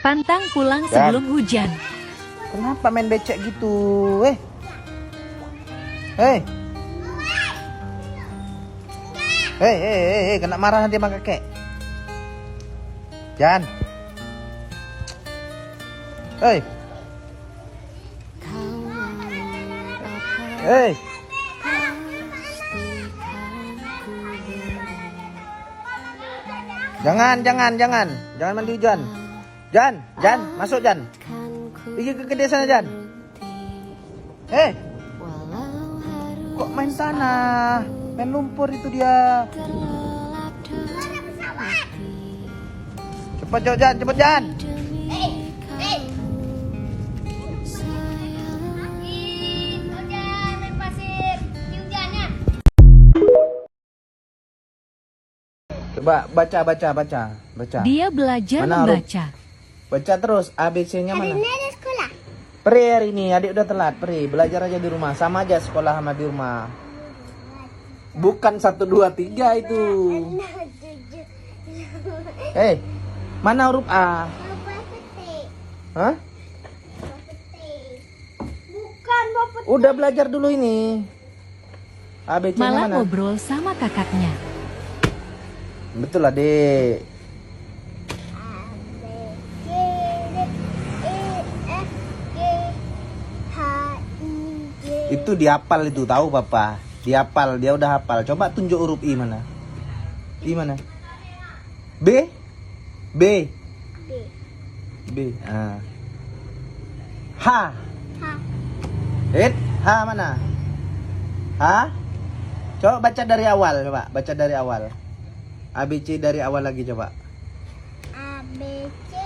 Pantang pulang sebelum hujan. Kenapa main becek gitu? Hei. Hei, kena marah nanti sama kakek. Jan. Hei. Hei. Jangan mandi hujan. Jan, masuk Jan. Pergi ke kedai sana Jan. Kok main tanah? Main lumpur itu dia. Cepet Jan. Coba baca. Dia belajar membaca. Baca terus ABC-nya mana? Hari ini ada sekolah. Pri hari ini, adik udah telat. Pri, belajar aja di rumah. Sama aja sekolah sama di rumah. Bukan 1, 2, 3 itu. Mana huruf A? Hah? Bukan bapak. Udah belajar dulu ini. ABC-nya Malah mana? ngobrol sama kakaknya. Betul adik. Itu dihafal itu, tahu papa. Dihafal, dia udah hafal. Coba tunjuk huruf I mana? I mana? B. Ah. H. H mana? H. Coba baca dari awal, baca dari awal. ABC dari awal lagi coba. A B C D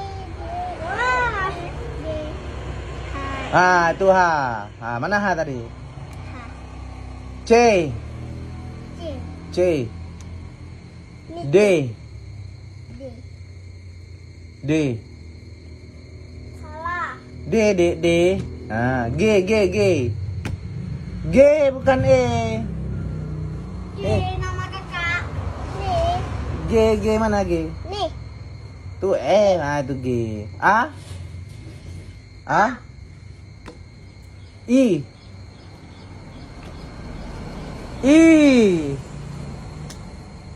H. Itu H. Mana H tadi? C. D. Salah. D. G. G bukan E. Nama kakak. G mana G? Nih. Tuh E, itu G. A. I.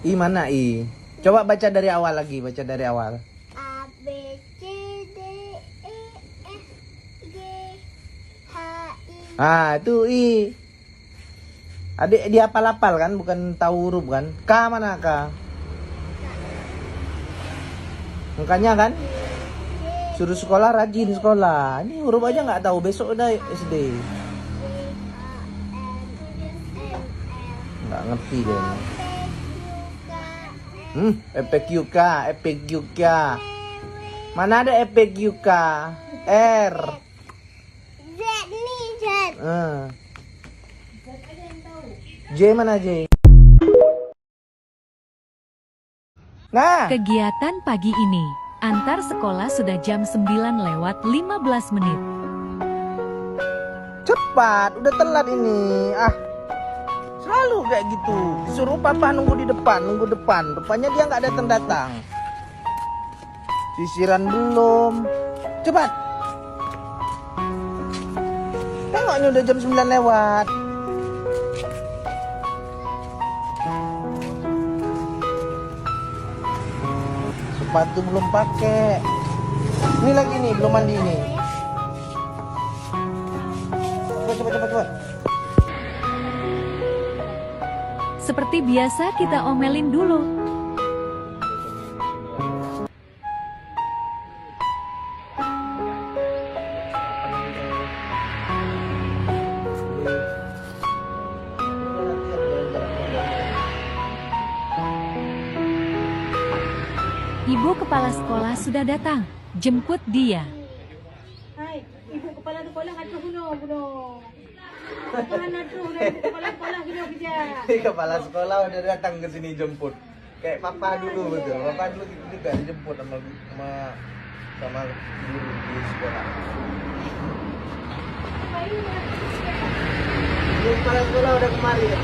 I mana I? Coba baca dari awal lagi, A B C D E F G H I. Itu I. Adik dia hafal kan, bukan tahu huruf kan? K mana K? Makanya kan? Suruh sekolah rajin sekolah. Ini huruf aja nggak tahu, besok udah SD. Nggak ngerti deh. EPQK. Mana ada EPQK? R. Z nih Z. J mana J? Nah. Kegiatan pagi ini, antar sekolah sudah jam 9:15 menit. Cepat, udah telat ini. Selalu kayak gitu. Disuruh papa nunggu depan. Rupanya dia nggak datang. Sisiran belum. Cepat. Tengoknya udah jam 9 lewat. Sepatu belum pakai. Ini lagi nih, belum mandi ini. Cepat. Seperti biasa kita omelin dulu. Ibu kepala sekolah sudah datang, jemput dia. Hai, ibu kepala sekolah ada bunuh. Mana tuh udah ibu kepala sekolah kerja. Kepala sekolah udah datang ke sini jemput. Kayak papa dulu betul. Papa dulu juga dijemput sama guru di sekolah. Ibu kepala sekolah udah kemari ya.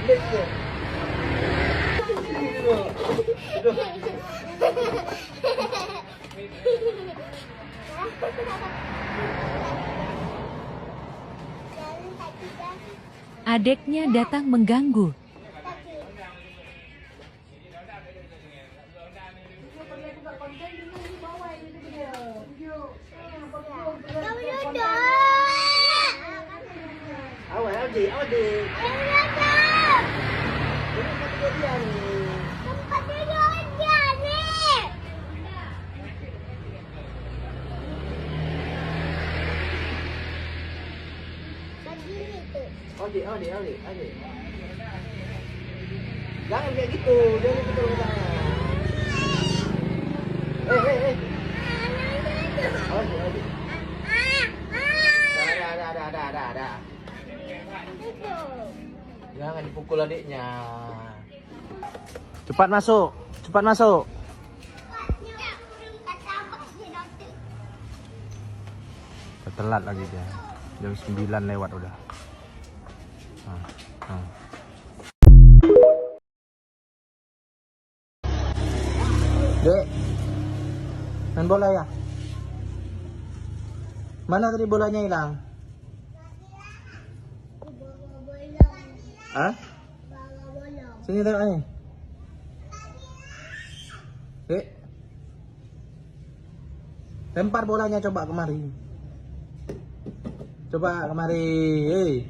Lihat ya. Duduk. Adeknya datang mengganggu. Awas dik. Ini kan kejadian nih. Adik. Jangan kayak gitu, jangan gitu tangan. Adik. Dah. Jangan dipukul adiknya. Cepat masuk. Telat lagi dia. Jam 9 lewat udah. Dek, main bola ya? Mana tadi bolanya hilang? Hah? Sini tengok ni. Dek, lempar bolanya coba kemari. Hei.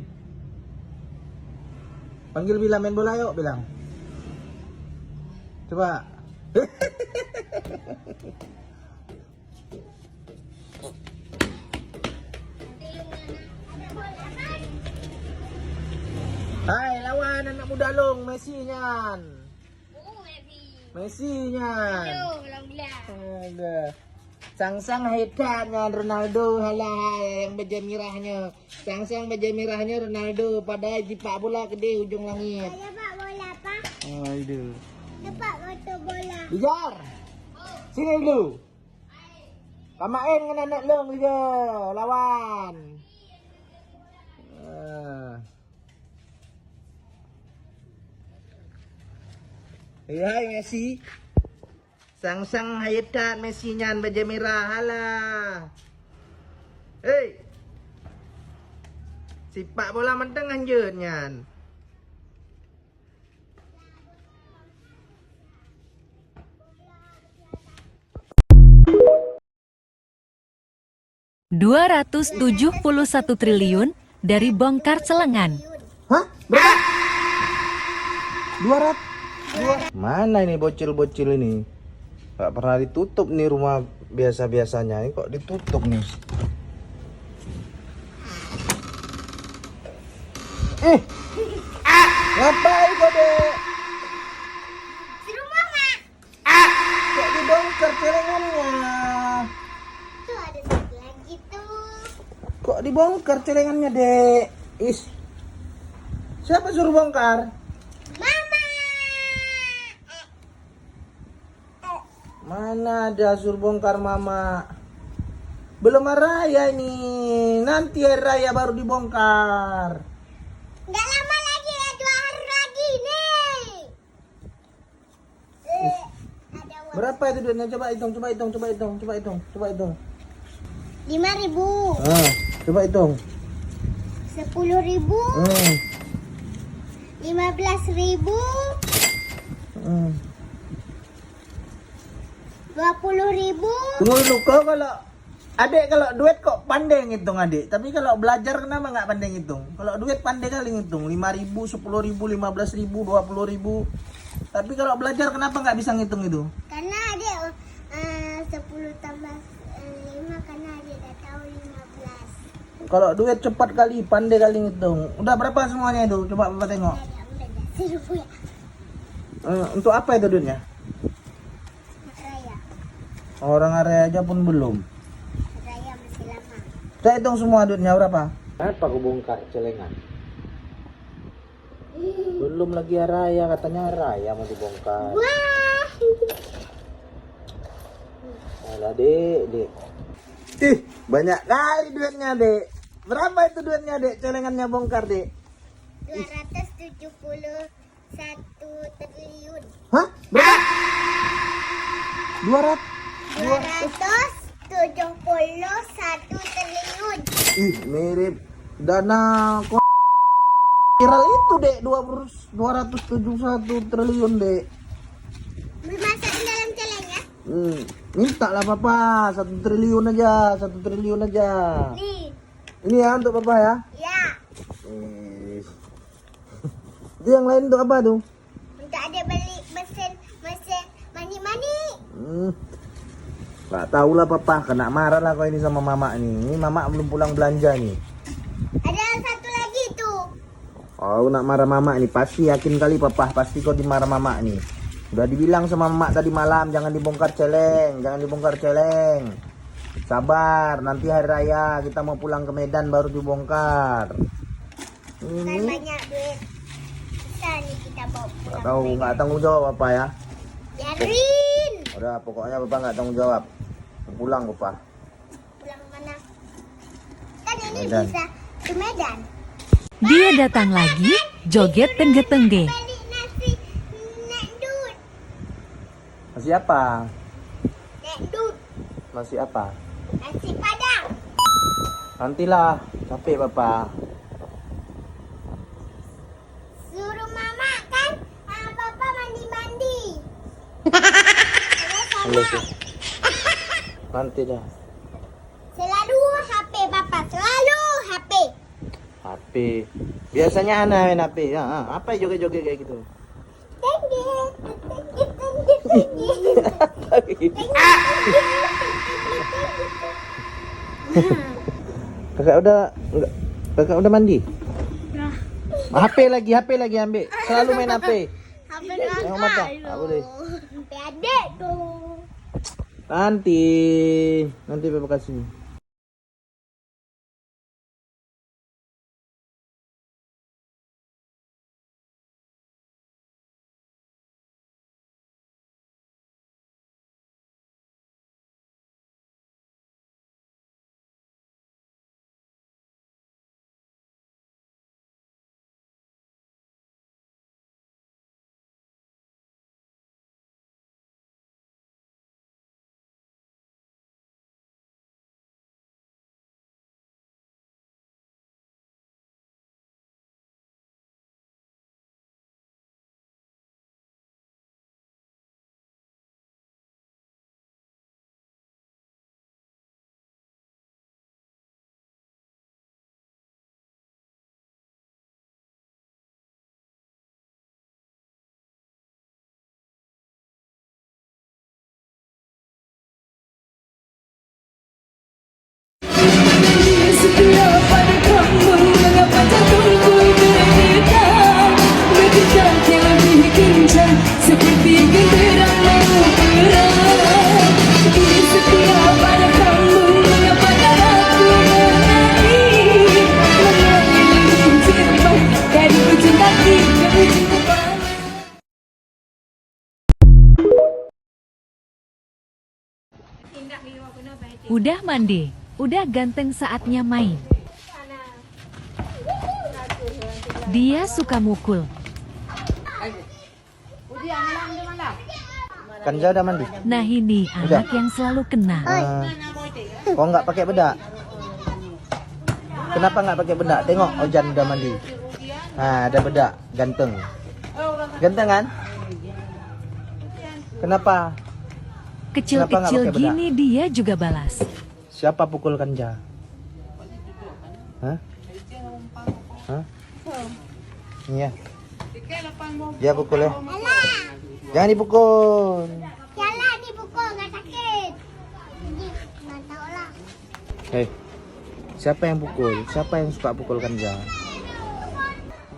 Panggil bilang main bola yuk, bilang. Coba. Hai, lawan anak muda long, Messi-nyan. Ada. Sang hebatnya Ronaldo, halah yang baju merahnya. Sang baju merahnya Ronaldo, pada jipak bola gede ujung langit. Pak bola, Pak. Aduh. Dapat foto bola. Bijar. Sini dulu. Kamain dengan anak long juga, lawan. Hai Messi. Sang hebat Messi-nyan baju merah, halah. Hei. Sipak bola menteng anjeun-nyan. Rp271 triliun dari bongkar celengan. Hah? Berapa? 200? Mana ini bocil-bocil ini? Gak pernah ditutup nih rumah biasa-biasanya. Ini kok ditutup nih? Ngapain kok, Dek? Suruh mama. Kok dibongkar celengannya? Tuh ada satu lagi tuh. Kok dibongkar celengannya, Dek? Siapa suruh bongkar? Mama. Mana ada suruh bongkar Mama? Belum hari raya ini. Nanti hari raya baru dibongkar. Nggak lama lagi ya, 2 hari lagi nih. Ada uang. Berapa itu duitnya? Coba hitung. 5.000. Coba hitung. 10.000. 15.000. 20.000. Tunggu dulu, kau kalau duit kok pandai ngitung adik. Tapi kalau belajar kenapa nggak pandai ngitung? Kalau duit pandai kali ngitung. 5.000, 10.000, 15.000, 20.000. Tapi kalau belajar kenapa nggak bisa ngitung itu? Karena adik 10 tambah 5, karena adik dah tahu 15. Kalau duit cepat kali, pandai kali ngitung. Udah berapa semuanya itu? Coba Bapak tengok. Udah 10 ya. Untuk apa itu duitnya? Raya. Orang area aja pun belum. Raya masih lama. Saya hitung semua duitnya berapa? Apa aku bongkar celengan? Belum lagi raya, katanya raya mau dibongkar. Wah. Alah dek. Banyak kali duitnya dek. Berapa itu duitnya dek? Celengannya bongkar dek. 271 triliun. Hah? Berapa? 200? 271 71 triliun. Ih, mirip dana viral itu, Dek. 271 triliun, Dek. Dimasukkan dalam celengnya. Minta lah Papa, 1 triliun aja, 1 triliun aja. Nih, Ini ya untuk Papa ya. ya. Itu yang lain untuk apa tuh? Untuk ada beli mesin mani-mani. Gak tahu lah Papa, kena marah lah kau ini sama Mama nih. Ini Mama belum pulang belanja nih. Ada satu lagi tuh. Oh, nak marah Mama nih, pasti yakin kali Papa, pasti kau dimarah Mama nih. Udah dibilang sama Mama tadi malam, jangan dibongkar celeng, jangan dibongkar celeng. Sabar, nanti hari raya kita mau pulang ke Medan baru dibongkar. Kan Ini banyak duit. Bisa nih kita bawa pulang. nggak tahu, nggak tanggung jawab Papa ya. Biarin. Udah, pokoknya Papa nggak tanggung jawab. Pulang Papa. Pulang mana? Kan ini Medan. bisa ke Medan. Dia datang lagi, joget tengge-tengge. Beli nasi nek dut. Masih apa? Nek dut. Masih apa? Nasi padang. Nantilah, capek Papa. Suruh mama kan papa mandi-mandi. Terus Halo, sama sih. Nanti dah. selalu HP papa, selalu HP. HP. Biasanya anak main HP. Ya, apa joget-joget kayak gitu? Tengge, tengge. Kakak udah enggak? Kakak udah mandi? HP lagi ambil. Selalu main HP. HP Tengok mata. Tak boleh. HP adik tuh. Nanti Papa kasih. Udah mandi, udah ganteng saatnya main. Dia suka mukul. Kanja udah mandi? Nah ini anak yang selalu kena. Kok nggak pakai bedak? Kenapa nggak pakai bedak? Tengok Ojan udah mandi. Nah, ada bedak, ganteng. Ganteng kan? Kenapa? Kecil-kecil Kenapa nggak pakai gini dia juga balas. Siapa pukul Kanja? Hah? Hah? Iya. Dia pukul ya? Jangan dipukul. Yalah dipukul, nggak sakit. Jadi, nggak tahu lah. Hei, siapa yang pukul? Siapa yang suka pukul Kanja?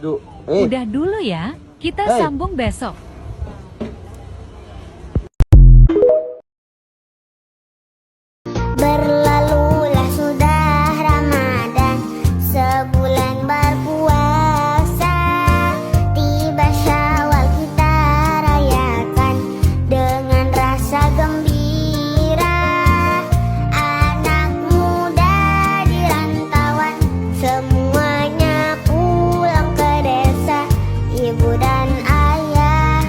Duk. Udah dulu ya, kita Hey. sambung besok. Berlalulah sudah Ramadan, sebulan berpuasa. Tiba Syawal kita rayakan dengan rasa gembira. Anak muda di rantauan semuanya pulang ke desa. Ibu dan ayah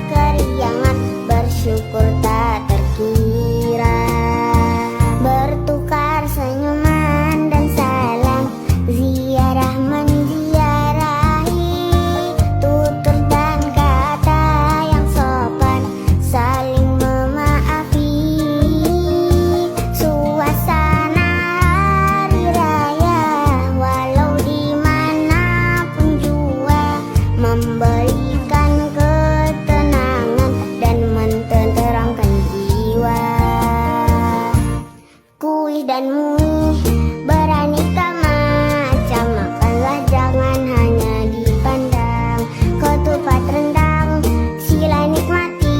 dan mui, beraneka macam, makanlah jangan hanya dipandang. Ketupat rendang sila nikmati,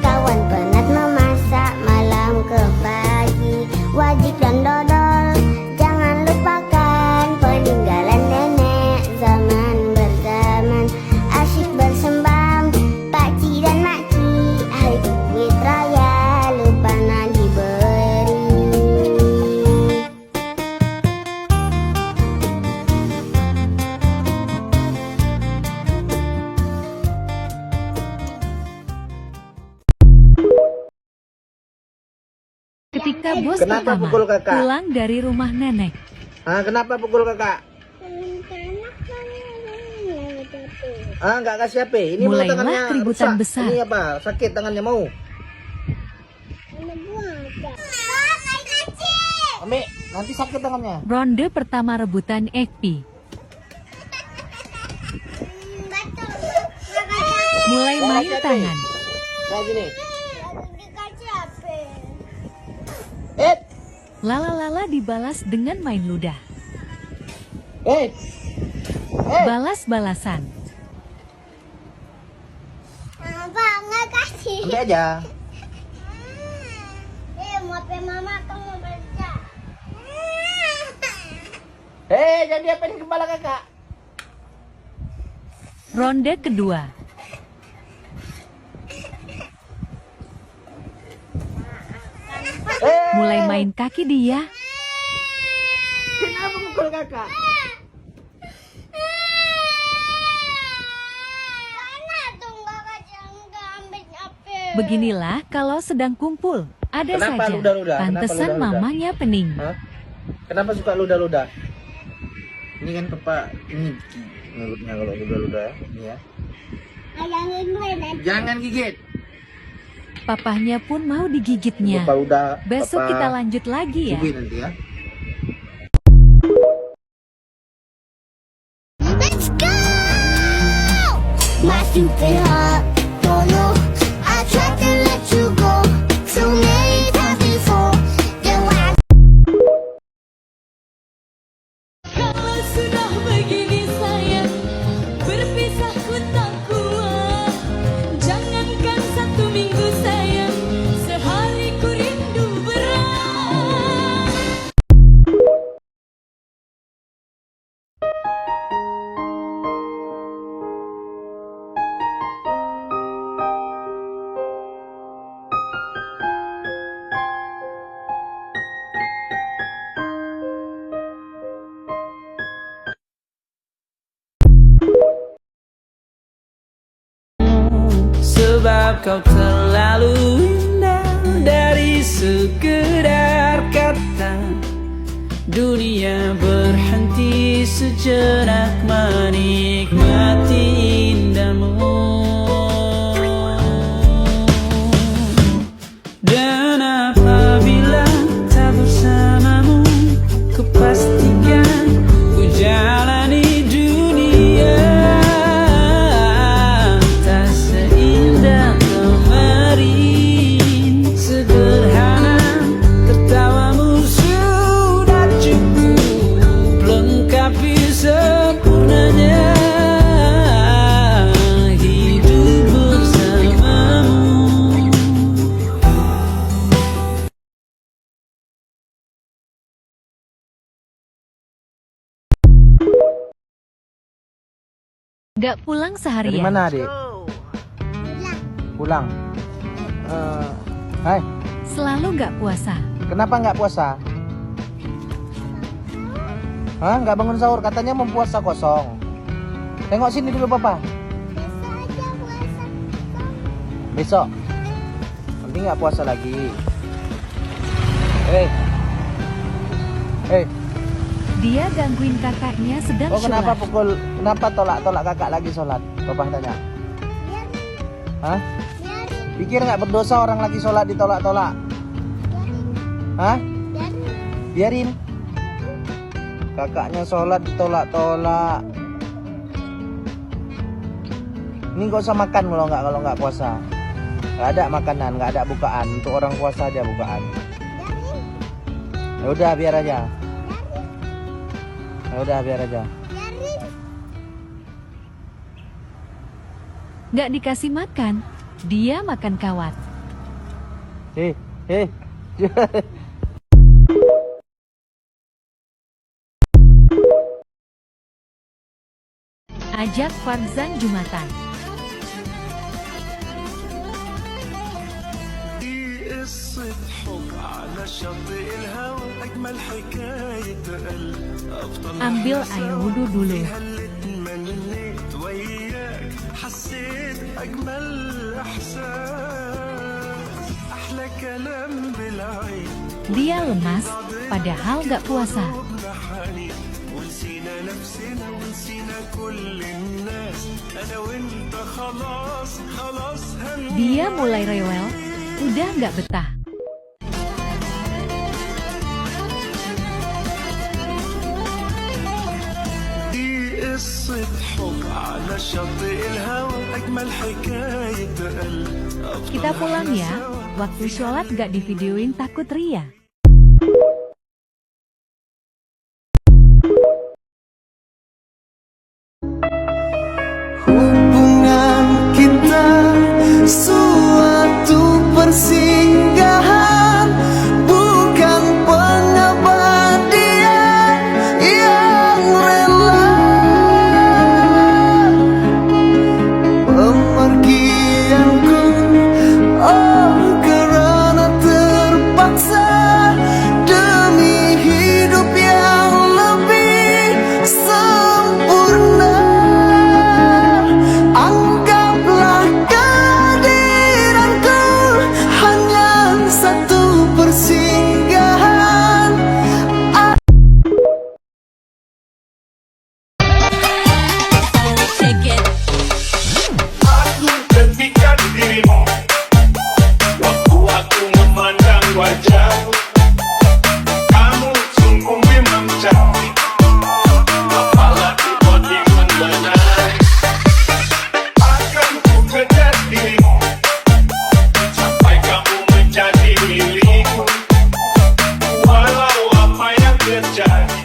kawan penat memasak malam ke pagi. Wajib dan dodol jangan lupakan, peninggalan nenek zaman berzaman. Asyik bersembam pakcik dan makcik, hidup duit raya lupa nak diberi. Ketika bos Kenapa pertama pukul kakak? pulang dari rumah nenek, Kenapa pukul kakak? Nggak kasih HP. Ini mau Mulailah tangannya keributan rusak. besar. Ini apa? Sakit tangannya mau. Ambil, nanti sakit tangannya. ronde pertama rebutan Ekpi. Mulai main tangan. Kayak gini. Lala-lala dibalas dengan main ludah. Balas-balasan. Apa nggak kasih? Ambil aja. Mau apa mama kamu baca? Jadi apa di kepala kakak? Ronde kedua. Mulai main kaki dia. Kenapa pukul kakak? Beginilah kalau sedang kumpul. Ada Kenapa saja. ludah-ludah? Pantesan Kenapa ludah-ludah? mamanya pening. Kenapa suka ludah-ludah? Ini kan papa ini mulutnya kalau ludah-ludah ini ya. Jangan gigit. Papahnya pun mau digigitnya. Lupa udah. Besok papa kita lanjut lagi ya. subuhin nanti ya. Let's go! My stupid heart don't know. I tried to let you go so many times before. Then why? Kalau sudah begini sayang, berpisah ku tak kuat. Jangankan 1 minggu sayang, sehari ku rindu berat. Sebab kau terlalu indah, dari sekedar kata dunia berhenti sejenak menikmati indahmu. Dan apabila tak bersamamu, kupastikan ku jalani dunia tak seindah kemarin. Sederhana tertawamu sudah cukup lengkapi sempurnanya hidup bersamamu. Gak pulang Dari seharian. mana, Adik? Pulang. Hai, Selalu gak puasa. kenapa nggak puasa? Nggak bangun sahur, katanya mau puasa kosong. Tengok sini dulu, Papa. Besok. Nanti nggak puasa lagi. Dia gangguin kakaknya sedang Kenapa sholat. kenapa tolak-tolak kakak lagi sholat? Papa tanya. Pikir nggak berdosa orang lagi sholat ditolak-tolak? Biarin. Kakaknya sholat ditolak-tolak. Ini gak usah makan kalau nggak puasa. Nggak ada makanan, nggak ada bukaan. Untuk orang puasa aja bukaan. Ya udah biar aja. Ya udah biar aja. Nggak dikasih makan, dia makan kawat. Hei, hei. Ajak Farzan Jumatan. قصة حب على شاطئ الهوى أجمل حكاية قلب أفضل Ambil air wudhu dulu. اللي تمنيت وياك حسيت أجمل إحساس أحلى كلام بالعين Dia lemas, padahal nggak puasa. حنين ونسينا نفسنا ونسينا كل الناس أنا وأنت خلاص خلاص Dia mulai rewel, udah nggak betah. دي قصة حب على شاطئ الهوى أجمل حكاية قلب Kita pulang ya, waktu sholat nggak divideoin takut ria. Hubungan kita suatu persinggahan bukan pengabadian yang rela pemergianku oh karena terpaksa demi hidup yang lebih sempurna. Anggaplah kehadiranku hanya satu persinggahan. Aku ketika dirimu, waktu aku memandang wajahmu, kamu sungguh memang cantik, apalagi body mengena. Akan ku kejar dirimu sampai kamu menjadi milikku, walau apa yang terjadi.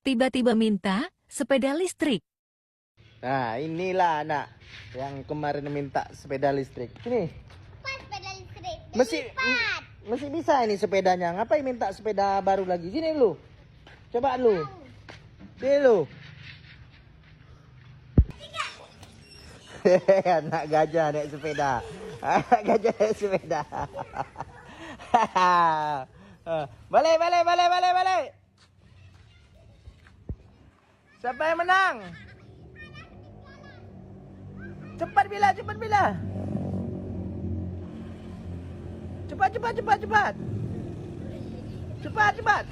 tiba-tiba minta sepeda listrik. Nah, inilah anak yang kemarin minta sepeda listrik. Sini. Pas sepeda listrik. Masih bisa ini sepedanya. Ngapain minta sepeda baru lagi? Sini lu. Coba lu. Sini lu. Anak gajah naik sepeda. Anak gajah naik sepeda. Balik. Siapa yang menang? Cepat bila. Cepat.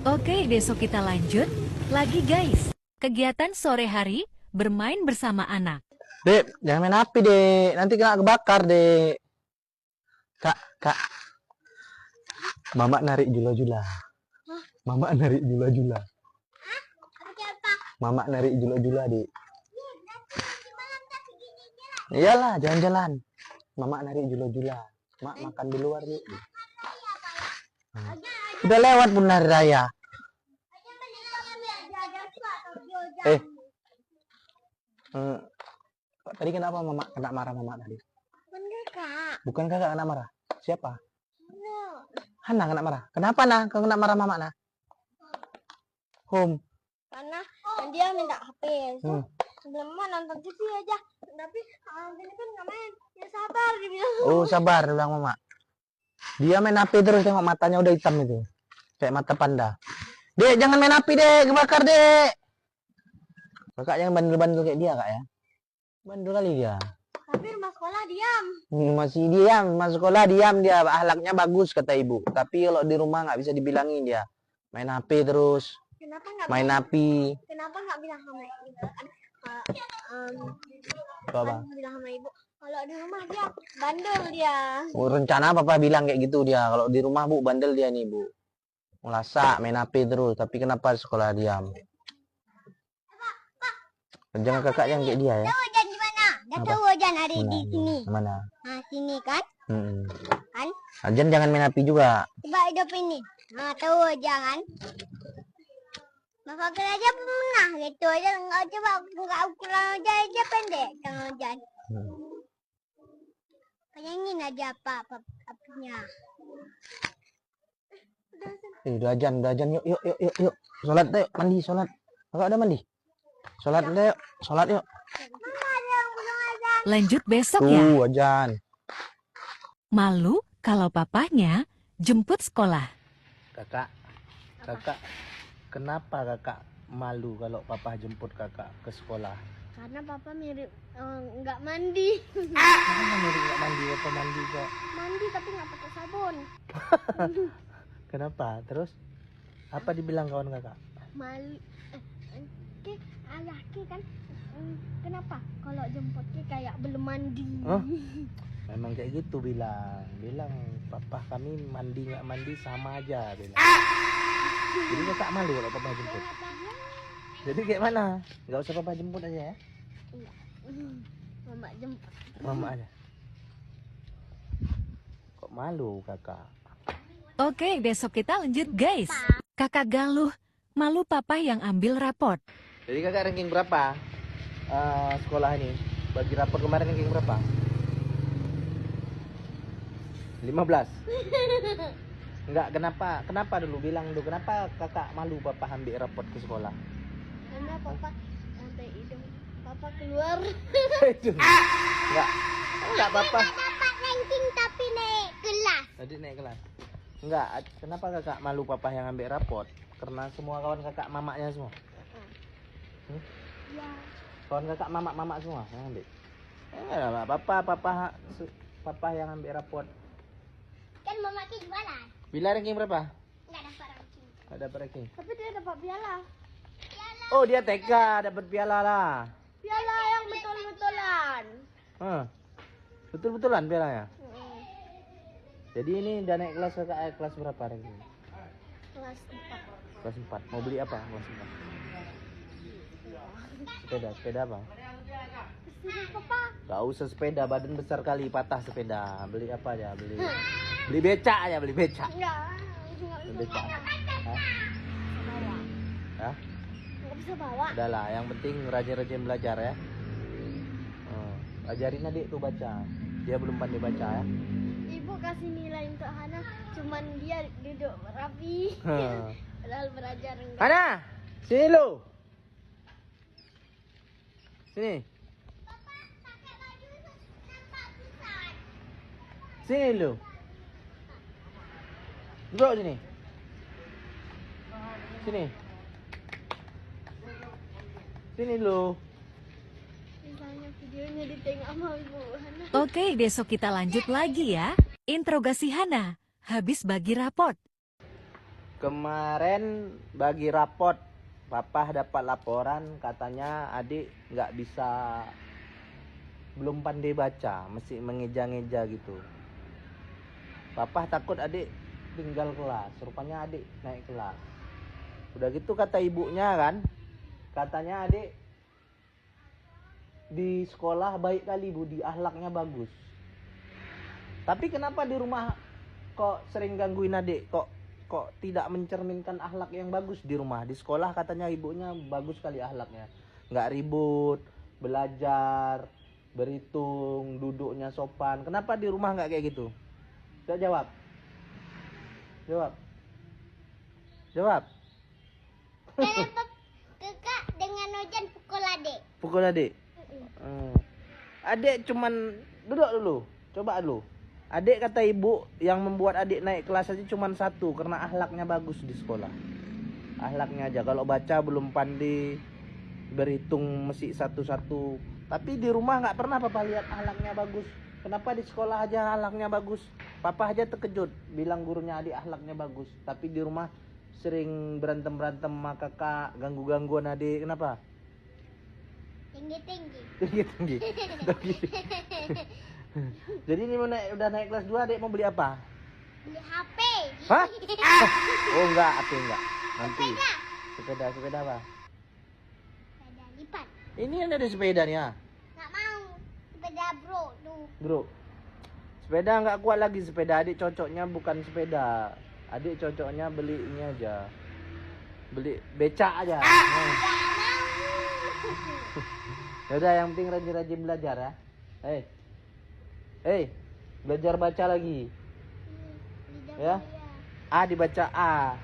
Oke, besok kita lanjut lagi guys. Kegiatan sore hari bermain bersama anak. Dek, jangan main api, Dek. Nanti kena kebakar, Dek. Kak. Mama narik jula-jula. Mama narik jula-jula. Mama narik jula-jula, Dek. Iyalah, jalan-jalan. Mama narik jula-jula. Mak makan di luar yuk. Udah lewat pun hari raya. Tadi kenapa mama kena marah mama tadi? Bukan kakak kena marah. Siapa? Hana kena marah. Kenapa nah? Kau kena marah mama nah? Karena dia minta HP. Sebelumnya nonton TV aja. Tapi ini kan nggak main. Ya sabar dia bilang. Oh sabar bilang mama. Dia main HP terus, tengok matanya udah hitam itu. Kayak mata panda. Dek jangan main HP dek, kebakar dek. Kakak jangan bandel-bandel kayak dia kak ya. Bandel kali dia. Tapi rumah sekolah diam. Masih diam, masuk sekolah diam dia. Akhlaknya bagus kata ibu. Tapi kalau di rumah nggak bisa dibilangin dia. Main HP terus. Kenapa nggak? Main api. Kenapa nggak bilang sama ibu? Apa? Bilang sama ibu. Kalau di rumah dia bandel dia. Oh, rencana papa bilang kayak gitu dia. Kalau di rumah bu bandel dia nih bu. Ngelasak main HP terus. Tapi kenapa di sekolah diam? Jangan kakak yang kayak dia ya. Tahu hujan di mana? Dah tahu hujan ada di sini. Mana? Nah sini kan? Kan? Ajan jangan main api juga. Coba hidup ini. Nah tahu hujan kan? Maka kira aja pernah gitu aja nggak coba nggak ukuran hujan aja pendek kalau hujan. Bayangin aja apa apinya. Udah ajan yuk. Sholat yuk, mandi sholat. Kakak ada mandi? Sholat yuk, sholat yuk. Mama ada yang belum ajan. Lanjut besok ya. Ajan. Malu kalau papahnya jemput sekolah. Kakak, kenapa kakak malu kalau papa jemput kakak ke sekolah? Karena papa mirip nggak mandi. Kenapa mirip nggak mandi? Papa mandi kok. Mandi tapi nggak pakai sabun. Kenapa? Terus apa dibilang kawan kakak? Malu. Ayah Ki kan kenapa kalau jemput Ki kayak belum mandi? Memang kayak gitu bilang papa kami mandi nggak mandi sama aja bilang. Jadi kakak malu kalau papa jemput. Jadi kayak mana? Nggak usah papa jemput aja ya? Iya. Mama jemput. Mama aja. Kok malu kakak? Oke, besok kita lanjut guys. Kakak Galuh, malu papa yang ambil raport. Jadi kakak ranking berapa sekolah ini? Bagi rapor kemarin ranking berapa? 15. Enggak, kenapa dulu bilang dulu kenapa kakak malu papa ambil raport ke sekolah? Karena papa sampai hidung papa keluar. Enggak papa. Dapat ranking tapi naik kelas. Tadi naik kelas. Enggak, kenapa kakak malu papa yang ambil raport? Karena semua kawan kakak mamaknya semua. Ya. Kawan kakak mamak semua yang ambil. Enggak, papa yang ambil raport. Kan mama Ki jualan. Bila ranking berapa? Enggak dapat ranking. Enggak dapat ranking. Tapi dia dapat piala. Oh, dia TK dapat piala lah. Piala yang betul-betulan. Betul-betulan pialanya. Jadi ini udah naik kelas kakak, kelas berapa ranking? Kelas 4. Kelas 4. Mau beli apa kelas 4? Sepeda apa? Papa. Gak usah sepeda, badan besar kali patah sepeda. Beli apa aja? Beli becak aja, beli becak. Enggak. Becak. Hah? Hah? Nggak bisa bawa. Udahlah, yang penting rajin-rajin belajar ya. Ajarin adik tuh baca. Dia belum pandai baca ya. Ibu kasih nilai untuk Hana, cuman dia duduk rapi. Padahal belajar enggak. Hana, sini lu. Sini. Sini lu. Duduk sini. Sini. Sini lu. Misalnya videonya ditengok sama Ibu Hana. Oke, besok kita lanjut lagi ya. Interogasi Hana. Habis bagi raport. Kemarin bagi raport, Papa dapat laporan katanya adik nggak bisa, belum pandai baca, masih mengeja-ngeja gitu. Papa takut adik tinggal kelas, rupanya adik naik kelas. Udah gitu kata ibunya kan, katanya adik di sekolah baik kali budi, akhlaknya bagus. Tapi kenapa di rumah kok sering gangguin adik, kok tidak mencerminkan akhlak yang bagus di rumah. Di sekolah katanya ibunya bagus sekali akhlaknya, nggak ribut, belajar, berhitung, duduknya sopan. Kenapa di rumah nggak kayak gitu? Saya jawab. Kenapa Kakak dengan Ojan pukul adik? Pukul adik. Adik cuman duduk dulu, coba dulu. Adik kata ibu yang membuat adik naik kelas aja cuman satu, karena akhlaknya bagus di sekolah. Akhlaknya aja, kalau baca belum pandai, berhitung mesti satu-satu. Tapi di rumah nggak pernah Papa lihat akhlaknya bagus. Kenapa di sekolah aja akhlaknya bagus? Papa aja terkejut, bilang gurunya adik akhlaknya bagus. Tapi di rumah sering berantem-berantem sama kakak, ganggu-gangguan adik. Kenapa? Tinggi-tinggi. Tinggi-tinggi. Jadi ini udah naik kelas 2, adik mau beli apa? Beli HP. Hah? Oh enggak, HP enggak. Nanti. Sepeda apa? Sepeda lipat. Ini ada sepeda nih ya. Nggak mau. Sepeda bro tuh. Bro. Sepeda nggak kuat lagi sepeda, adik cocoknya bukan sepeda. Adik cocoknya beli ini aja. Beli becak aja. Yaudah, yang penting rajin-rajin belajar ya. Belajar baca lagi. Ya. A dibaca A.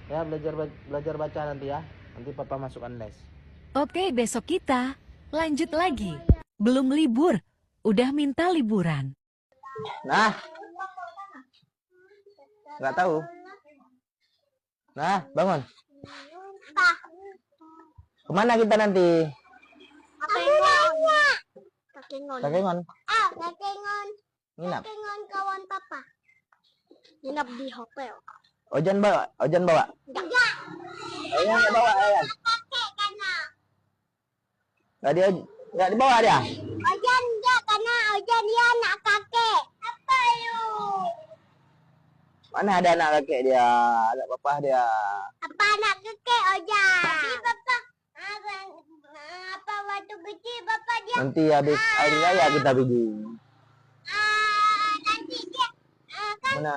Ya, belajar baca nanti ya. Nanti Papa masukkan les. Oke, besok kita lanjut lagi. Belum libur, udah minta liburan. Nah. Nggak tahu. Nah, bangun. Kemana kita nanti? Kakengon. Kakengon. Nginap. Kakengon kawan papa. Nginap di hotel. Ojan bawa. Enggak. Ayan, nggak bawa Ayan. Kakek karena. Nggak dibawa dia. Ojan enggak karena Ojan dia anak kakek. Apa yuk? Mana ada anak kakek dia, anak papa dia. Apa anak kakek Ojan? Tapi papa apa waktu kecil papa dia Nanti habis hari raya kita pergi. nanti dia kan Mana?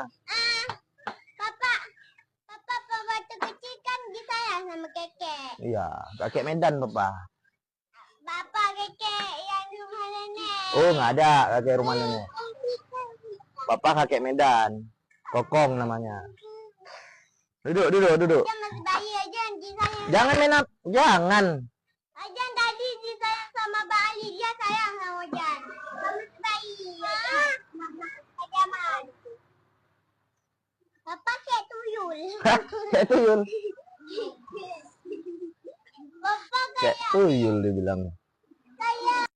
papa waktu kecil kan disayang sama kakek. Iya, kakek Medan papa. Bapak kakek yang rumah nenek. Oh, nggak ada kakek rumah nenek. Papa kakek Medan. Kokong namanya. Duduk. Dia masih bayi aja disayang. Jangan main up. Jangan. Ojan tadi disayang sama Mbak Ali, dia sayang sama Ojan. Masih bayi. Ajaman. Bapak kayak tuyul. Kayak tuyul. Bapak Kayak tuyul dibilang.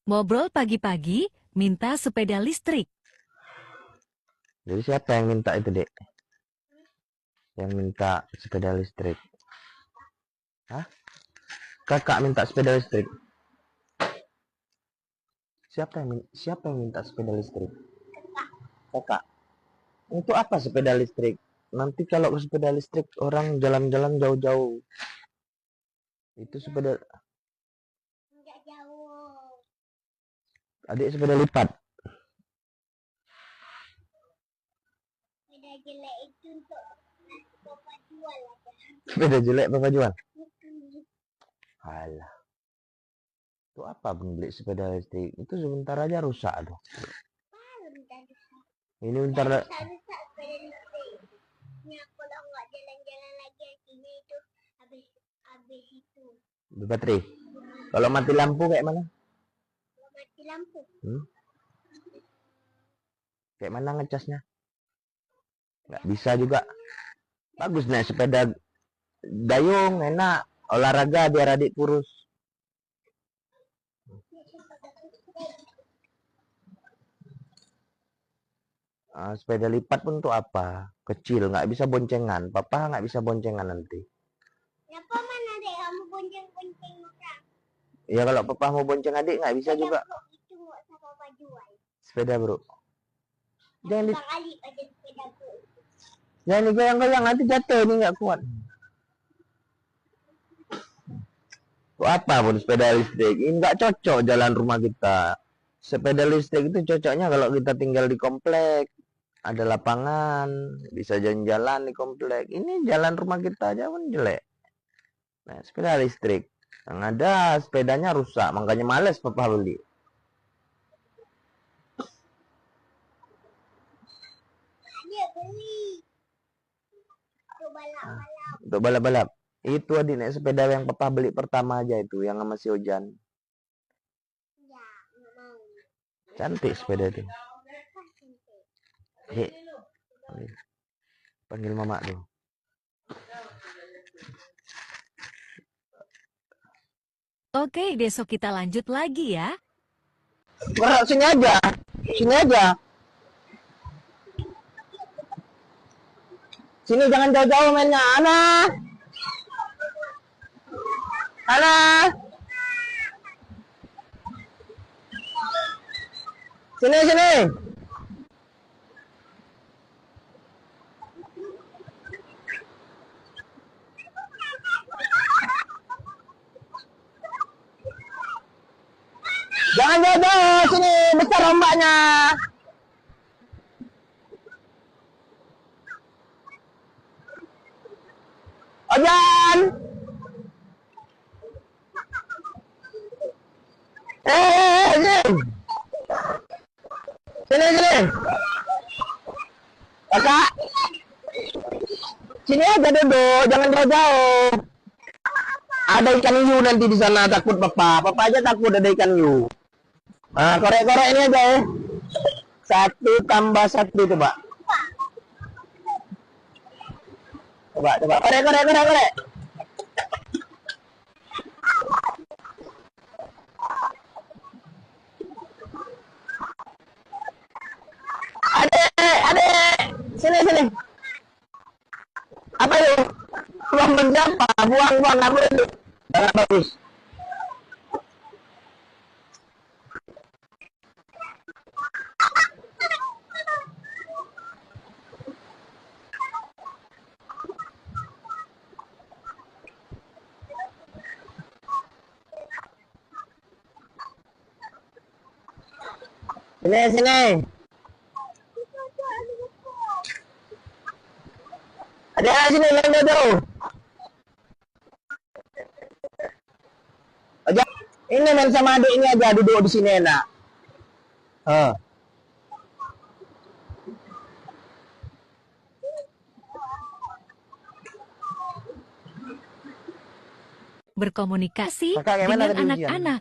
Ngobrol pagi-pagi, minta sepeda listrik. Jadi siapa yang minta itu, Dek? Yang minta sepeda listrik? Hah? Kakak minta sepeda listrik. Siapa yang minta sepeda listrik? Kakak. Untuk apa sepeda listrik? Nanti kalau sepeda listrik orang jalan-jalan jauh-jauh. Itu sepeda. Enggak jauh. Adik sepeda lipat. Sepeda jelek itu untuk Sepeda jelek papa jual. Alah. Itu apa pun beli sepeda listrik? Itu sebentar aja rusak tuh. Ini bentar Rusak sepeda listrik. Ini aku kalau nggak jalan-jalan lagi artinya itu habis itu. baterai. Kalau mati lampu kayak mana? Kalau mati lampu. Kayak mana ngecasnya? Nggak bisa juga. Bagus naik sepeda dayung, enak. Olahraga biar adik kurus. Sepeda lipat pun untuk apa? Kecil, nggak bisa boncengan. Papa nggak bisa boncengan nanti. Kenapa mana dek kamu bonceng-bonceng orang? Ya kalau papa mau bonceng adik nggak bisa juga. Bro, itu nggak usah papa jual. Sepeda bro. Jangan di, Sekali aja sepeda bro. jangan digoyang-goyang nanti jatuh ini nggak kuat. Untuk apa pun sepeda listrik? Ini nggak cocok jalan rumah kita. Sepeda listrik itu cocoknya kalau kita tinggal di komplek. Ada lapangan, bisa jalan-jalan di komplek. Ini jalan rumah kita aja pun jelek. Nah, sepeda listrik. Yang ada sepedanya rusak, makanya males papa beli. Dia beli. Untuk balap-balap. Untuk balap-balap. Itu adik naik sepeda yang papa beli pertama aja itu, yang sama si Ojan. Ya, nggak mau. Cantik sepeda itu. Dek, panggil mama tuh. Oke, besok kita lanjut lagi ya. Bro, sini aja. Sini aja. Sini jangan jauh-jauh mainnya. Ana. Ana. Sini, sini. Jangan jauh-jauh, sini besar ombaknya. Ojan. Sini. Sini, sini. Kakak. Sini aja duduk, jangan jauh-jauh. Ada ikan hiu nanti di sana, takut papa. Papa aja takut ada ikan hiu. Nah, korek-korek ini aja ya. 1 tambah 1 coba. Coba. Korek. Adek. Sini. Apa itu? Buang siapa? Buang, apa itu? Sangat bagus. Sini. Ada sini yang jauh. Aja. Ini main sama adik ini aja duduk di sini enak. Berkomunikasi Kakak, kayak mana dengan tadi ujian? anak-anak.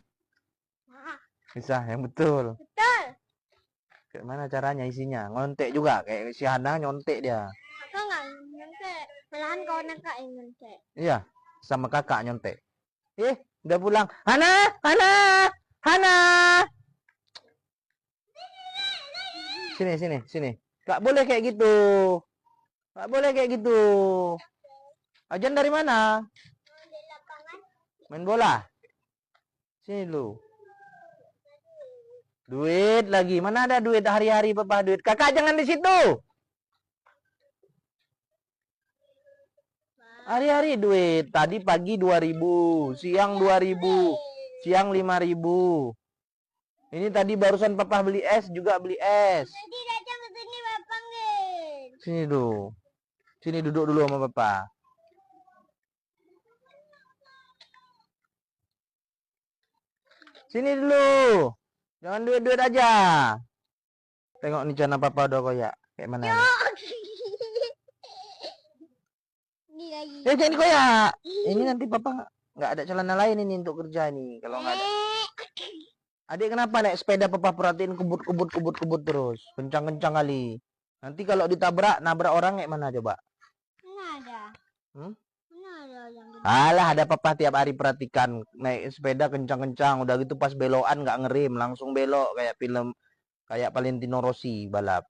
Bisa, yang betul. Betul. Kayak mana caranya isinya? Ngontek juga, kayak si Hana nyontek dia. Kakak nggak nyontek. Malahan kawan kakak yang nyontek. Iya, sama kakak nyontek. Udah pulang. Hana. Sini. Gak boleh kayak gitu. Ajan dari mana? Di lapangan. Main bola. Sini lu. Duit lagi. Mana ada duit hari-hari papa duit. Kakak jangan di situ. Hari-hari duit. Tadi pagi 2.000, siang 2.000, siang 5.000. Ini tadi barusan papa beli es, juga beli es. Nanti datang ke sini bapak panggil. Sini dulu. Sini duduk dulu sama papa. Sini dulu. Jangan duit-duit aja. Tengok nih channel papa udah koyak. Kayak mana nih? Ini lagi. Jangan koyak. Ini nanti papa nggak ada celana lain ini untuk kerja nih. Kalau nggak ada. Adik kenapa naik sepeda papa perhatiin kebut terus. Kencang-kencang kali. Nanti kalau ditabrak, nabrak orang kayak mana coba? Mana ada? Hmm? Mana ada yang gede? Alah, ada papa tiap hari perhatikan naik sepeda kencang-kencang. Udah gitu pas belokan nggak ngerem, langsung belok kayak film kayak Valentino Rossi balap.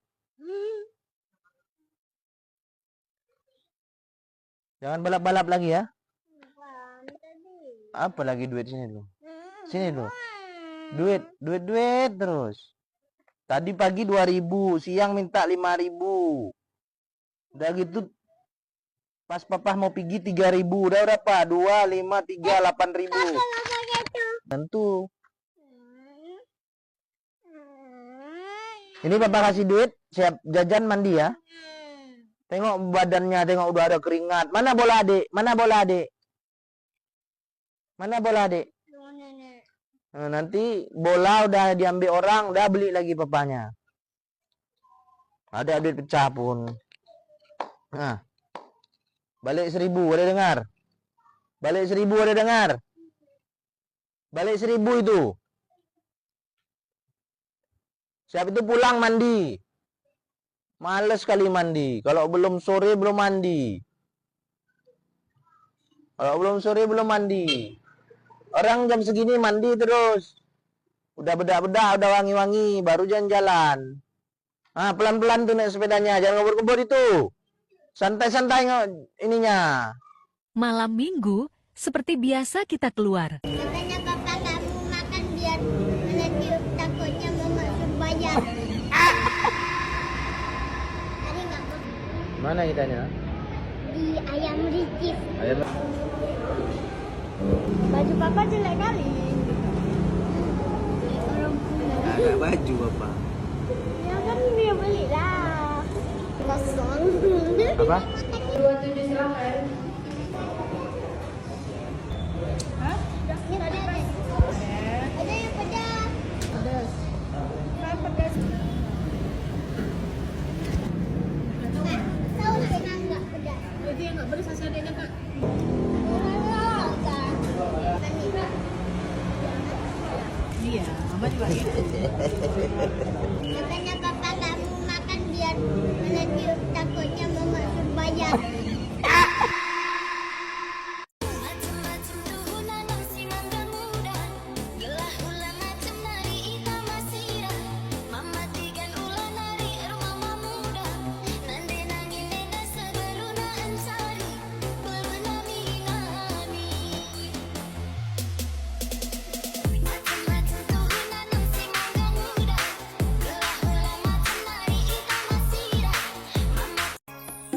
Jangan balap-balap lagi ya. Bukan, tadi. Apa lagi duit sini dulu? Sini dulu. Duit terus. Tadi pagi 2.000, siang minta 5.000. Udah gitu pas papa mau pergi 3.000, udah berapa? 2, 5, 3, 8.000. Tentu. Ini papa kasih duit, siap jajan mandi ya. Tengok badannya, tengok udah ada keringat. Mana bola adik? Mana bola adik? Mana bola adik? Nah, nanti bola udah diambil orang, udah beli lagi papanya. Ada duit pecah pun. Nah. Balik 1.000, ada dengar? Balik 1.000, ada dengar? Balik 1.000 itu. Siap itu pulang mandi. Males kali mandi. Kalau belum sore belum mandi. Kalau belum sore belum mandi. Orang jam segini mandi terus. Udah bedak-bedak, udah wangi-wangi, baru jalan-jalan. Ah, pelan-pelan tuh naik sepedanya, jangan ngebut-ngebut itu. Santai-santai ininya. Malam minggu, seperti biasa kita keluar. Katanya papa kamu makan biar nanti takutnya mama suruh bayar. Tadi nggak mau Mana kitanya? di ayam ricip. Ayo. Baju papa jelek kali. Orang punya. Ada baju bapak. Ya kan dia belilah. Kosong. Apa? Ini ada. Ada yang pedas. Pedas. Kan pedas. Tahu nggak pedas? Jadi yang nggak pedas asal adiknya kak. Iya, mama juga gitu. Katanya papa kamu makan biar nanti takutnya mama suruh bayar.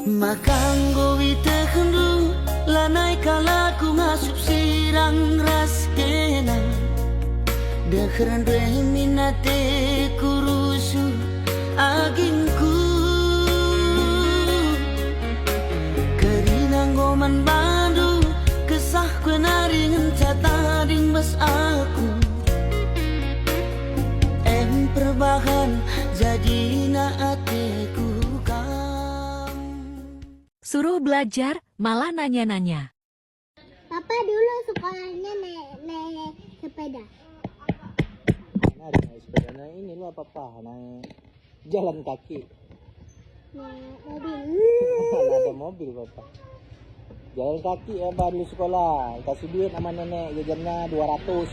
Makang gowi tekendu lanai kalaku ngasup sirang ras kena dekran dwe minate kurusu agingku kerinang goman bandu kesah kenaring catading bas aku perbahan jadi naateku. Suruh belajar, malah nanya-nanya. Papa dulu sekolahnya naik sepeda. Naik sepeda, naik ini lu apa naik jalan kaki. Naik mobil. Ada mobil bapak. Jalan kaki ya baru sekolah. Kasih duit sama nenek jajannya 200.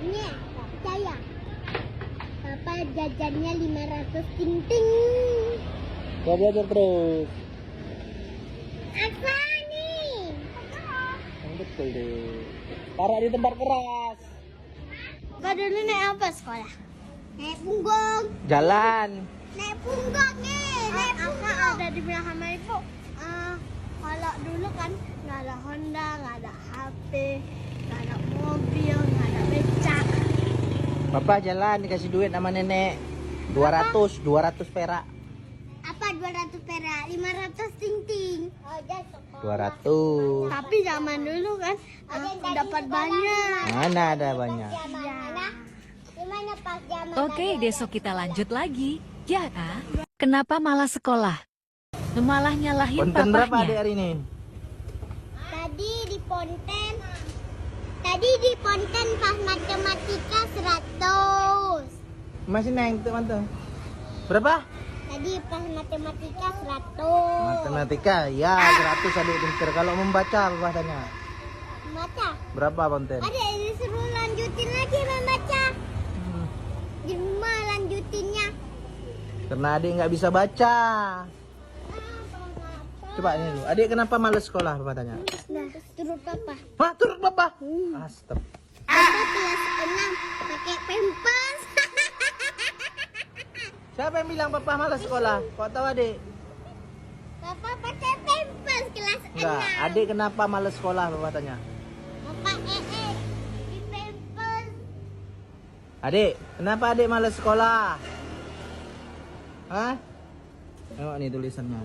Ini tak percaya. Papa jajannya 500 ting-ting. Ya belajar terus. Apa nih? Yang betul deh. Taruh di tempat keras. Papa dulu naik apa sekolah? Naik punggung. Jalan. Naik punggung nih. Naik punggung. Ada di belakang ibu. Kalau dulu kan nggak ada Honda, nggak ada HP, nggak ada mobil, nggak ada becak. Bapak jalan dikasih duit sama nenek. 200 perak. Apa 200 perak? 500 ting-ting. 200. Tapi zaman dulu kan dapat banyak. Mana ada banyak. Ya. pas zaman Oke, besok kita lanjut lagi. Ya, kenapa malah sekolah? Malah nyalahin Konten berapa adik papahnya. hari ini? Tadi di Ponten pas matematika 100. Masih naik tuh mantu. Berapa? Tadi pas matematika 100. Matematika, ya 100 adik pinter. Kalau membaca apa tanya? Baca. Berapa konten? Ada disuruh lanjutin lagi membaca. Di rumah lanjutinnya. Karena adik nggak bisa baca. Coba ini dulu. Adik kenapa males sekolah? Papa tanya. Nah, turut papa. Hah, turut papa? Astag. Papa kelas 6 pakai pampers. Siapa yang bilang papa malas sekolah? Kok tahu adik? Papa pakai pampers kelas 6. Enggak. Adik kenapa males sekolah? Papa tanya. Papa di pampers. Adik, kenapa adik males sekolah? Hah? Tengok nih tulisannya.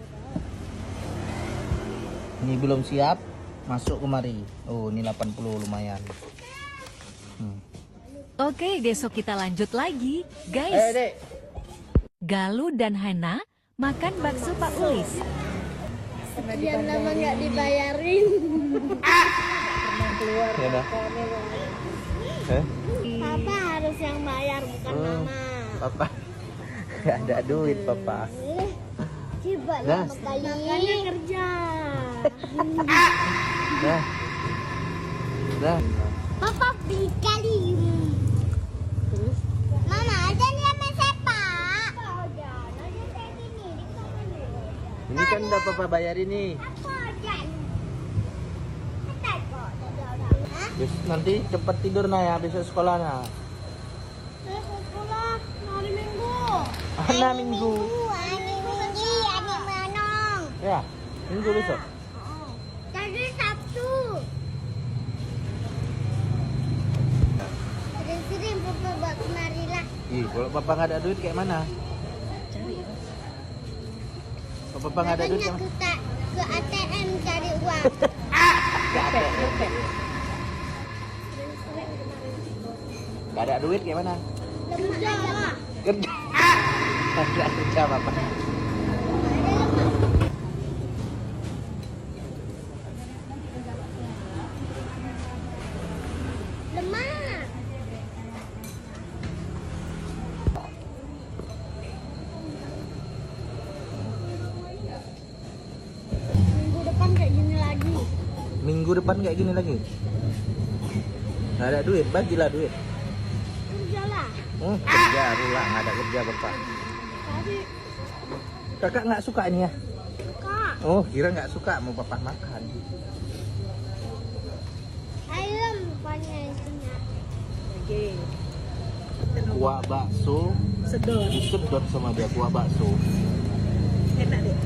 Ini belum siap, masuk kemari. Oh, ini 80 lumayan. Oke, besok kita lanjut lagi. Guys, Dek. Galuh dan Hana makan bakso Pak Ulis. Sekian lama nggak dibayarin. Ya dah. Papa harus yang bayar bukan mama. Papa. Gak ada duit, papa. Coba Dah. lama kali. Makanya kerja. Dah. Dah. Papa beli kali. Mama ada nih main sepak. Ini kan udah papa bayar ini. Nanti cepat tidur nah ya, besok sekolahnya. Sekolah hari Minggu. Mana minggu? Hari Minggu, hari Manong. Ya, minggu besok. Tadi Sabtu. Sering-sering papa buat kemari lah. Ih, kalau papa nggak ada duit kayak mana? Kalau papa nggak ada duit Makanya kayak mana? kita ke ATM cari uang. Nggak ada. Nggak ada duit kayak mana? Kerja lah. Kerja. Nggak kerja papa. Lemah. Minggu depan kayak gini lagi. Minggu depan kayak gini lagi. Nggak ada duit, bagilah duit. Kerja lah. Kerja rulah, nggak ada kerja bapak. Tadi Kakak nggak suka ini ya? kak. Oh, kira nggak suka mau papa makan. Ayam rupanya isinya. Kuah bakso. Disedot sama dia kuah bakso. Enak deh.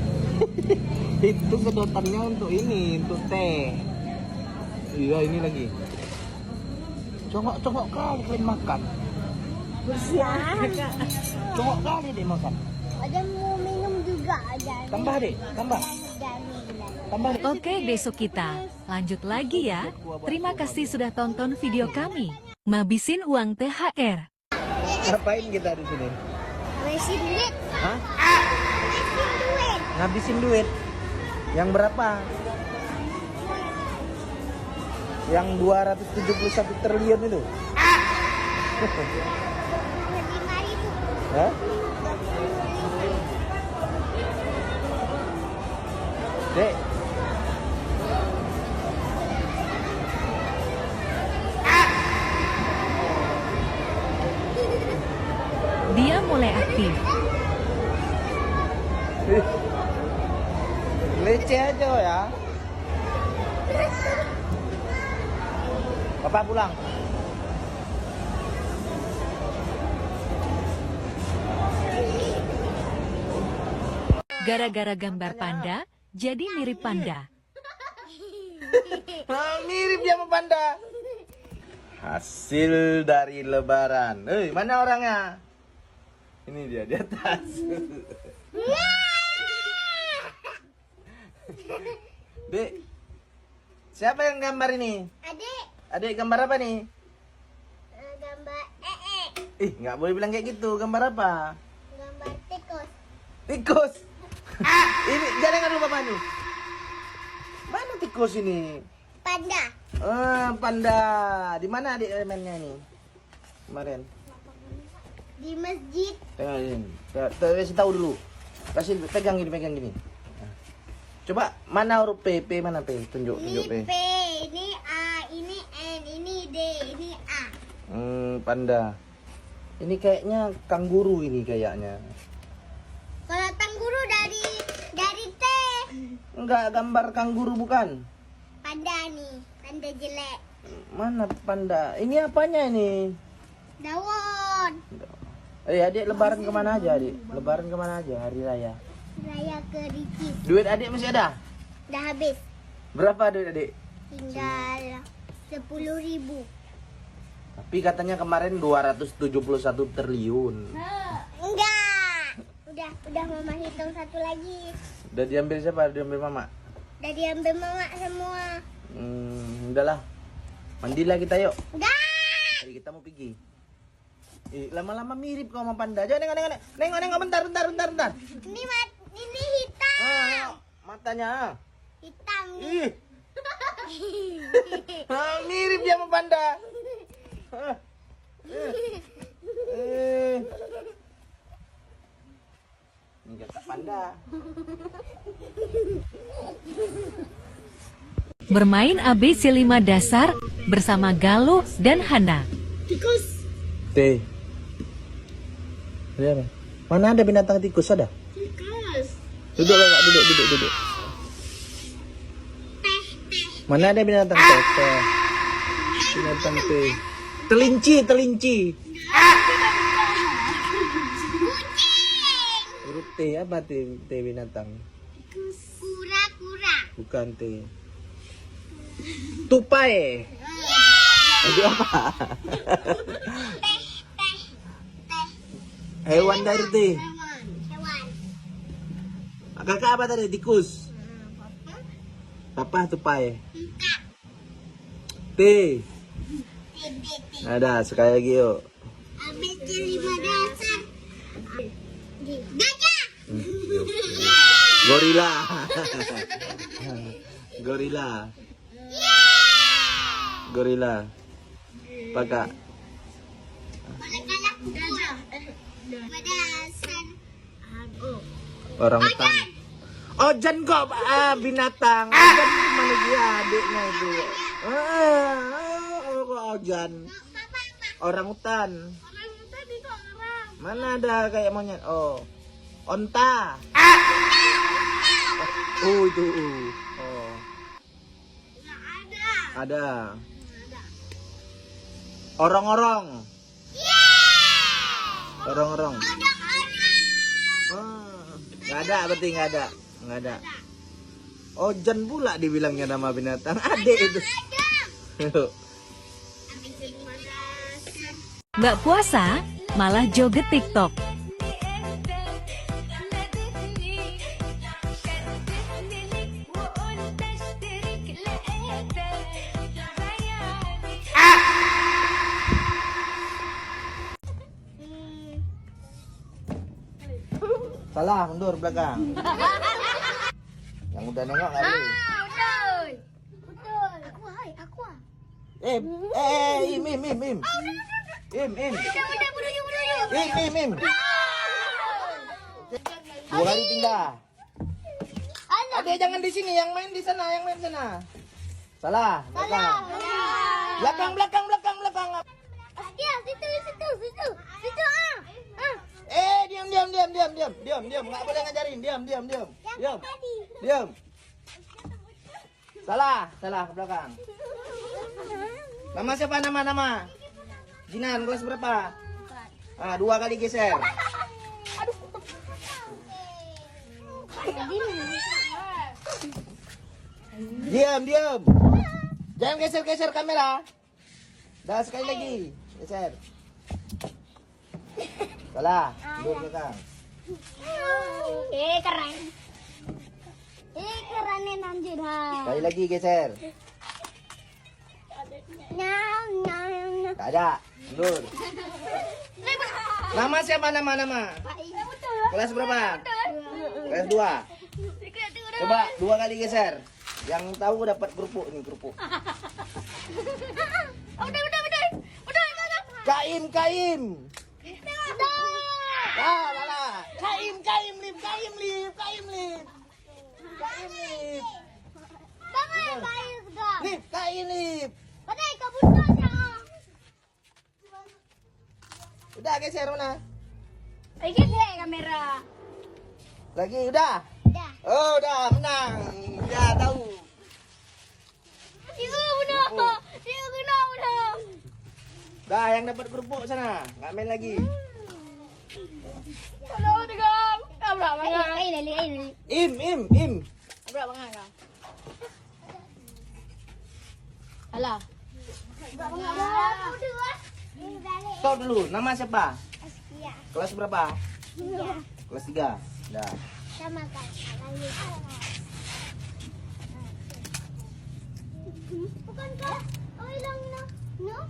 Itu sedotannya untuk ini, untuk teh. Iya, ini lagi. Congok-congok kali kalian makan. Congok kali deh makan. Ada mau minum juga ada. Tambah deh, tambah. Tambah deh. Oke, besok kita lanjut lagi ya. Terima kasih sudah tonton video kami. Ngabisin uang THR. Ngapain kita di sini? Ngabisin duit. Hah? Ngabisin duit. Ngabisin duit. Yang berapa? Yang 271 triliun itu. 5.000. Hah? Dek. Dia mulai aktif. Leceh aja ya. Bapak pulang. Gara-gara gambar panda, jadi mirip panda. Mirip dia sama panda. Hasil dari lebaran. Mana orangnya? Ini dia di atas. Dek, siapa yang gambar ini? Adik, Adik gambar apa nih? gambar Nggak boleh bilang kayak gitu. Gambar apa? Gambar tikus. Tikus. Ini jangan lupa Manu. Mana tikus ini? Panda. Panda. Di mana adik mainnya ini? Kemarin. Di masjid. Tengok ini. Kasih tahu dulu. Kasih pegang gini. Nah. Coba mana huruf P? P mana P? Tunjuk Ini P. P, ini A, ini N, ini D, ini A. Panda. Ini kayaknya kanguru ini kayaknya. Kalau kanguru dari T. Enggak, gambar kanguru bukan. Panda nih, panda jelek. Mana panda? Ini apanya ini? Dawon. Adik lebaran kemana aja adik? Lebaran kemana aja hari raya? Raya ke Ricis. Duit adik masih ada? Udah habis. Berapa duit adik? Tinggal 10.000. Tapi katanya kemarin 271 triliun. Enggak. Udah mama hitung satu lagi. Udah diambil siapa? Diambil mama? Udah diambil mama semua. Udahlah. Mandilah kita yuk. Enggak. Hari kita mau pergi. Lama-lama mirip kau sama panda. Jangan nengok bentar. Ini hitam. Ayo, matanya. Hitam Ih. nih. Mirip dia sama panda. Ini kata panda. Bermain ABC 5 dasar bersama Galuh dan Hana. T. Ada apa? Mana ada binatang tikus ada? Tikus. Duduk. Mana ada binatang teh? Binatang teh. Telinci. Huruf T apa T binatang? Kura-kura. Bukan T. Tupai. Itu apa? Hewan dari T. Hewan. Kakak apa tadi? Tikus. Papa tupai. T. Ada sekali lagi yuk. ABC 5 dasar. Gajah. Gorila. Pakai. Gajah. Dasar. Orang hutan. Ojan kok binatang. Ojan mana dia adiknya itu. Ojan. Orang hutan. Mana ada kayak monyet? Oh. Onta. Itu. Oh. Ada. Orang-orang. Orang-orang. Nggak ada, berarti nggak ada. Ojan pula dibilangnya nama binatang. Adek itu. Nggak puasa, malah joget TikTok. Salah, mundur belakang. Yang udah nengok kali. Betul. Aku. Im. Im. Dua kali pindah. Adek jangan di sini, yang main di sana, Salah, belakang. Belakang. Dia situ. Diam. Nggak boleh ngajarin. Diam. Salah ke belakang. Nama siapa nama? Jinan, kelas berapa? 2 kali geser. Diam. Jangan geser kamera. Dah sekali lagi. Geser. Salah, mundur belakang. Keren anjir. Sekali lagi geser. Nyam. Tak ada. Mundur. Nama siapa nama? Kelas berapa? Kelas 2. Coba 2 kali geser. Yang tahu dapat kerupuk nih, kerupuk. Kaim. Lah. Kaim lip. Lip, kaim lip. Udah geser mana? kamera. Lagi udah? Oh, udah menang. Udah tahu. Dah, yang dapat kerupuk sana. Enggak main lagi. Im. Alah. Stop dulu. Nama siapa? Kelas berapa? Kelas 3. Dah. Sama kan. Bukan kah? Oh, hilang no?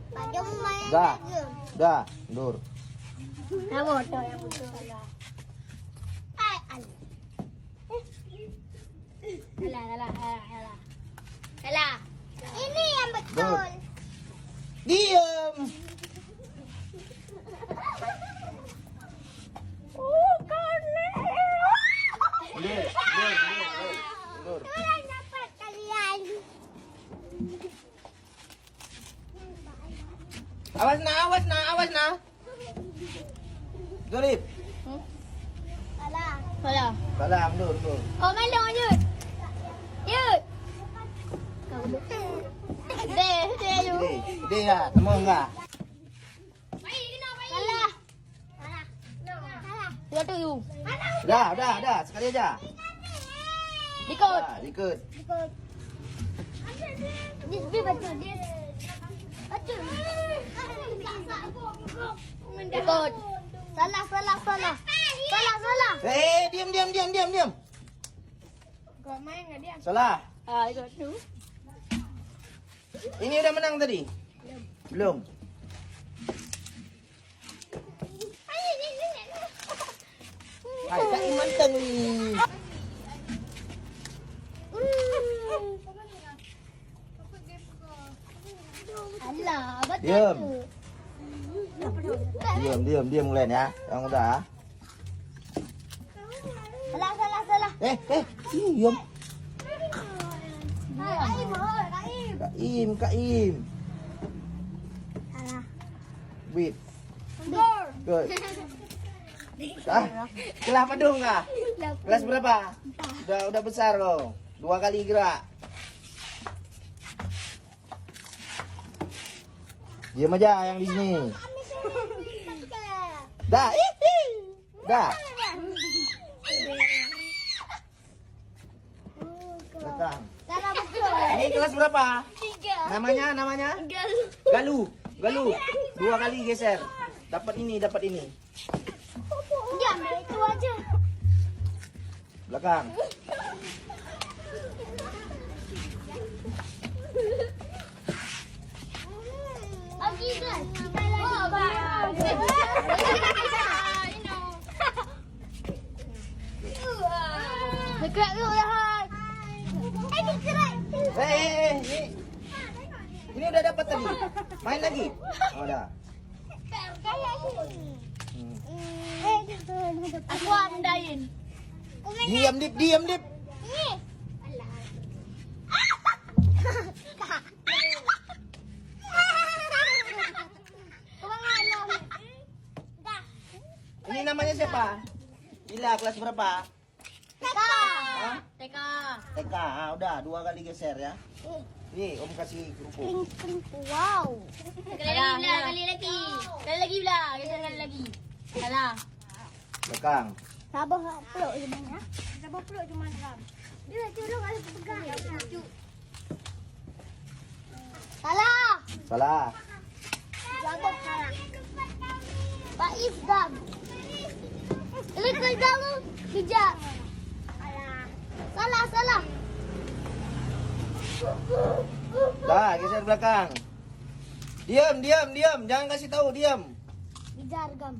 Ada main Dah. lagi. Dah, mundur. Yang betul. Alah. Ini yang betul. Diam. Mundur. Kurang dapat kalian. Awas nah. Zulip. Salah. Salah, mundur. Oh, melong Yud. Dia ya, temu enggak? Salah. Dua tu you. Udah, sekali aja. Ikut. Dah, ikut. Dia betul dia. Betul. Ikut. Salah. Diam. Kau main enggak dia? Salah. Ikut tu. Ini udah menang tadi? Belum. Hai, tak manteng ni. Alah, betul. Diam Glenn ya. Yang udah. Salah. Diam. Kaim. Kaim. Salah. Wait. Good. Kelas padung kah? Kelas berapa? Udah besar loh. 2 kali gerak. Diam aja yang di sini. Dah. Dah. Datang. Salah betul. Ini kelas berapa? 3. Namanya? Galu. 2 kali geser. Dapat ini. Dia ambil itu aja. Belakang. Okey guys, kita lagi. Dekat tu lah. Dekat. Ini udah dapat tadi. Main lagi. Oh, dah. Aku andain. Diam, Dip. Ni. Ini namanya siapa? Gila, kelas berapa? Hah? TK. Udah 2 kali geser ya. Nih, Om kasih kerupuk. Wow. Kali lagi. Salah. Belakang. Sabar peluk je mana? Sabar peluk je mana? Dia tolong ada pegang. Salah. Sabar salah. Pak Isdam. Lekal dalu bijak. Salah. Dah, geser belakang. Diam. Jangan kasih tahu, diam. Jargam.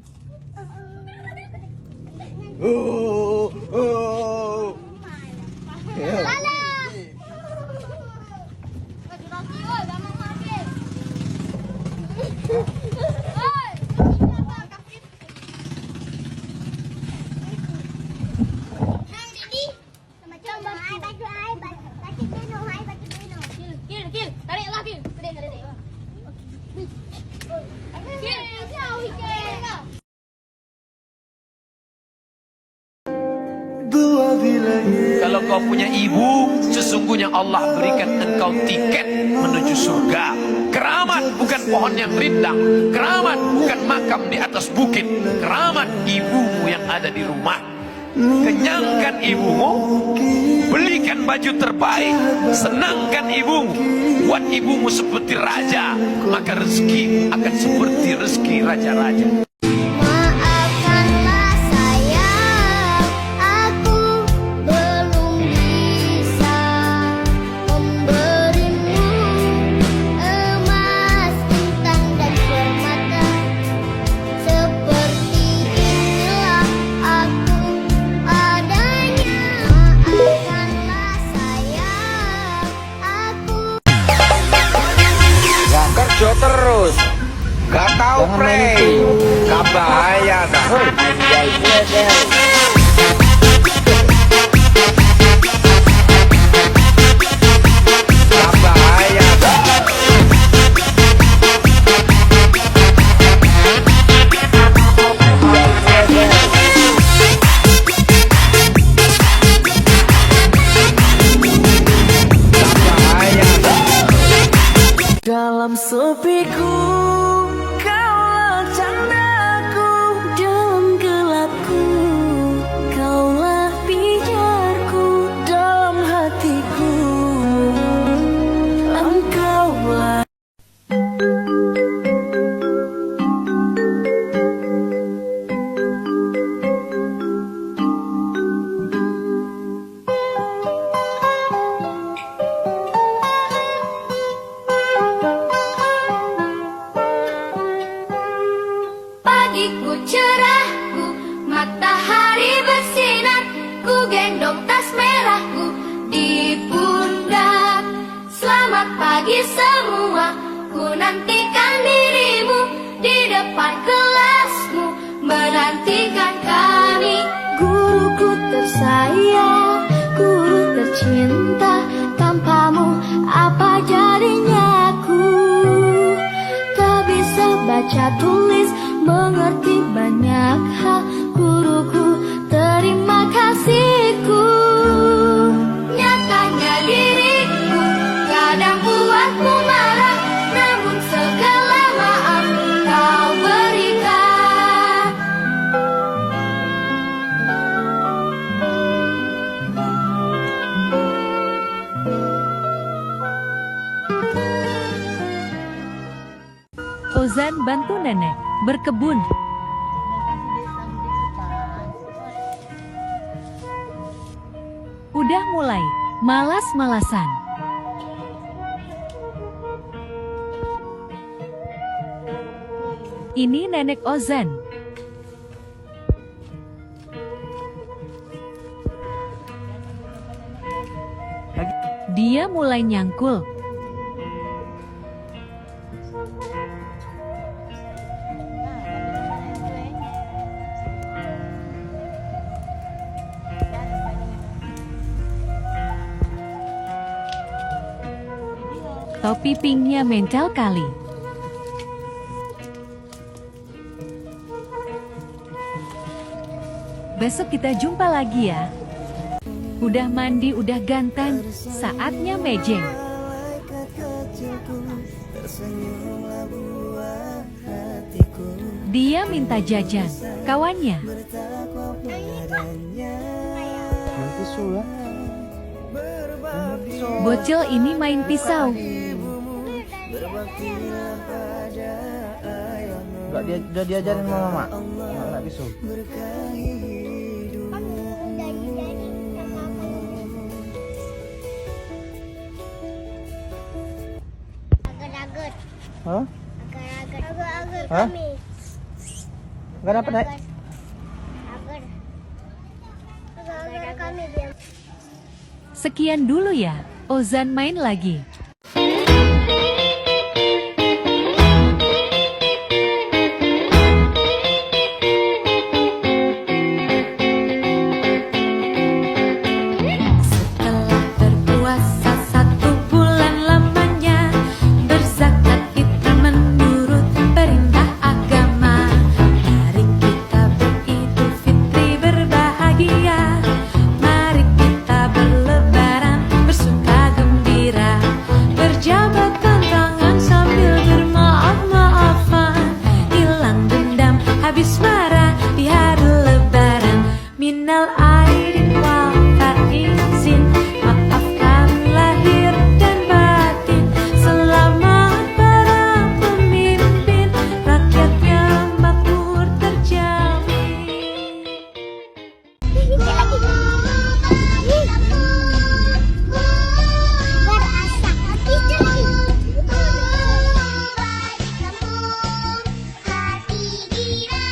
Lala. Kalau kau punya ibu, sesungguhnya Allah berikan engkau tiket menuju surga. Keramat bukan pohon yang rindang, keramat bukan makam di atas bukit, keramat ibumu yang ada di rumah. Kenyangkan ibumu, belikan baju terbaik, senangkan ibumu, buat ibumu seperti raja, maka rezeki akan seperti rezeki raja-raja. Maafkanlah sayang, aku belum bisa memberimu emas, bintang dan permata. Seperti inilah aku adanya. Maafkanlah sayang, aku Gak kerja terus, gak tahu play, gak bahaya dah. Gak bahaya dah. Dalam sepiku, kaulah candaku. Dalam gelapku, kaulah pijarku. Dalam hatiku, engkaulah. pagiku cerahku, matahari bersinar, ku gendong tas merahku di pundak. Selamat pagi semua, ku nantikan dirimu di depan kelasmu, menantikan kami. Guruku tersayang, guru tercinta, tanpamu apa jadinya aku? Tak bisa baca tulis, mengerti banyak hal. Guruku, terima kasihku. Nyatanya diriku kadang buatmu marah, namun segala maaf kau berikan. Ozan bantu nenek berkebun. Udah mulai malas-malasan. Ini nenek Ozan. Dia mulai nyangkul. Topi pinknya mental kali. Besok kita jumpa lagi ya. Udah mandi, udah ganteng, saatnya mejeng. Dia minta jajan, kawannya. Bocil ini main pisau. Udah diajarin sama mama. Nggak pisau. Agar-agar. Hah? Agar-agar. Agar-agar Hah? kami. Enggak dapat, Dek. Agar kami biar Sekian dulu ya, Ozan main lagi. Setelah berpuasa 1 bulan lamanya, berzakat kita menurut perintah agama. Mari kita beridul fitri berbahagia, mari kita berlebaran bersuka gembira, berjabat tangan sambil bermaaf-maafan, hilang dendam habis marah di hari lebaran. Minal aidin wal faizin, maafkan lahir dan batin. Selamat para pemimpin, rakyatnya makmur terjamin. berasa itu lagi. Hati gila.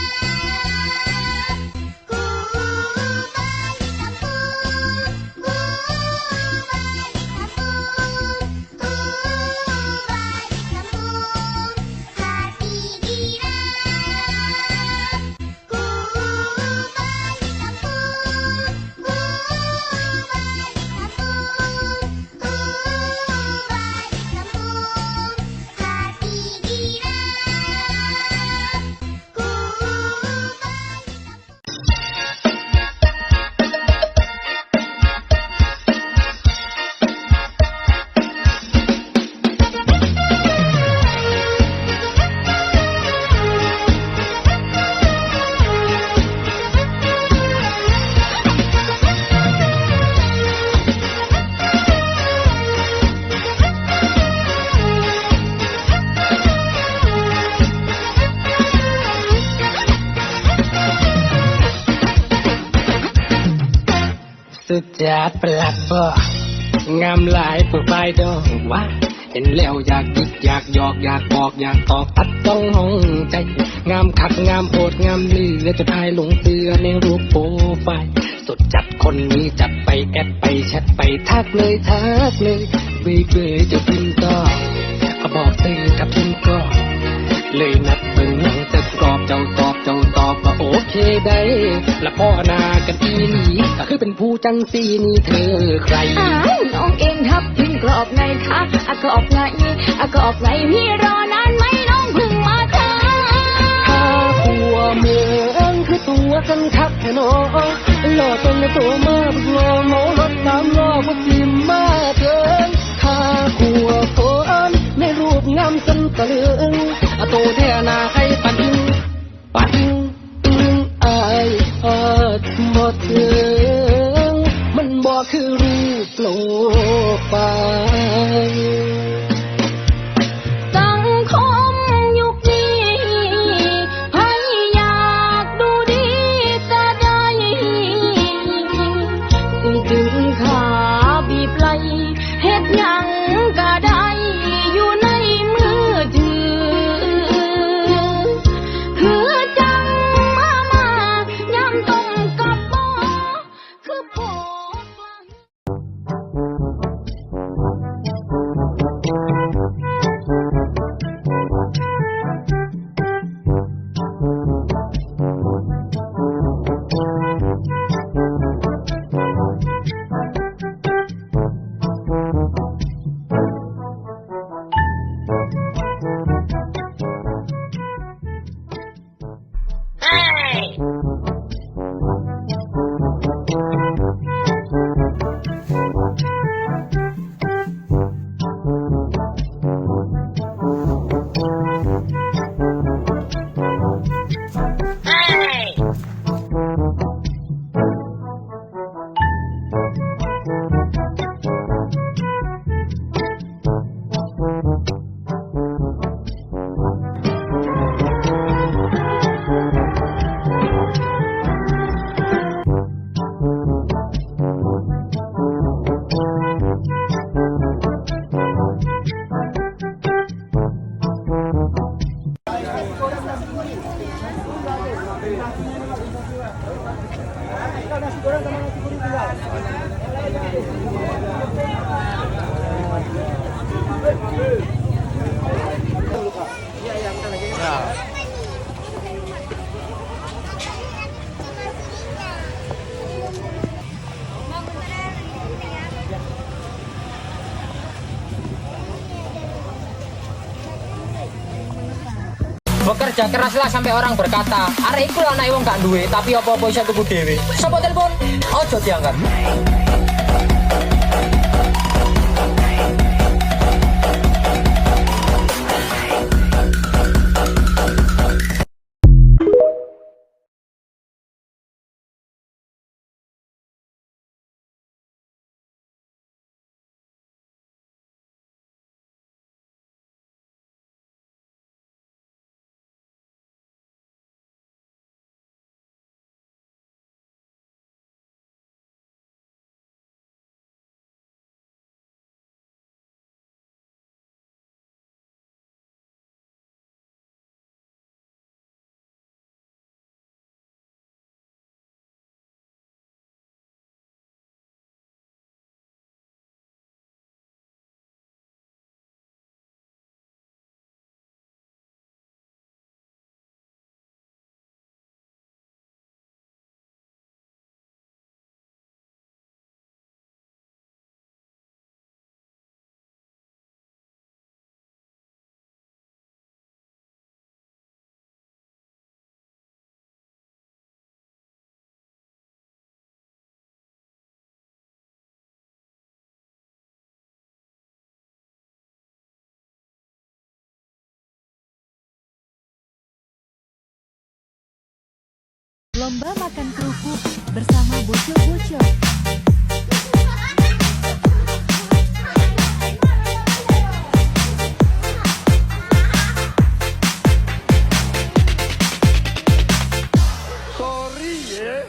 สุดจัดประหลาดบ่งามหลายเปิดไฟดอกว่าเห็นแล้วอยากกิกอยากหยอกอยากบอกอยากตอบตัดต้องห้องใจ งามคักงามโอดงามลือและจะพายลงเตือในรูปโปรไฟล์สุดจัดคนนี้จัดไปแอดไปแชทไปทักเลยเบยจะพิมพ์ก็บอกเธอกับพิมพ์ก็เลยนัดเบิ่งหนังจะกรอบเจ้าตอบว่าโอเคได้ละพ่อนากันอีนี่ก็คือเป็นผู้จังสีนี่เธอใคร น้องเองทับทิมกรอบในคะกรอบไหนกรอบไหนพี่รอนานไหมน้องเพิ่งมาเธอ ข้าหัวเมืองคือตัวกันคักแค่น้องหล่อจนในตัวมาบุกโลโมรถตามล้อบุกทิมมาเกินข้าหัวฝนในรูปงามสันตะลึงโตแท่นาใครปัดอายบ่ถึงมันบ่คือรูปโลกไป สังคมยุคนี้ให้อยากดูดีก็ได้สิดึงขาบีบไหลเฮ็ดหยังก็ได้อยู่ในมือถือคือจังมายามต้องกับบ่คือโพก เ Bekerja keraslah sampai orang berkata, arek iku lho anak wong gak duwe, tapi apa-apa iso tuku dhewe. Sopo telepon? Ojo diangkat. Lomba makan kerupuk bersama bocil-bocil.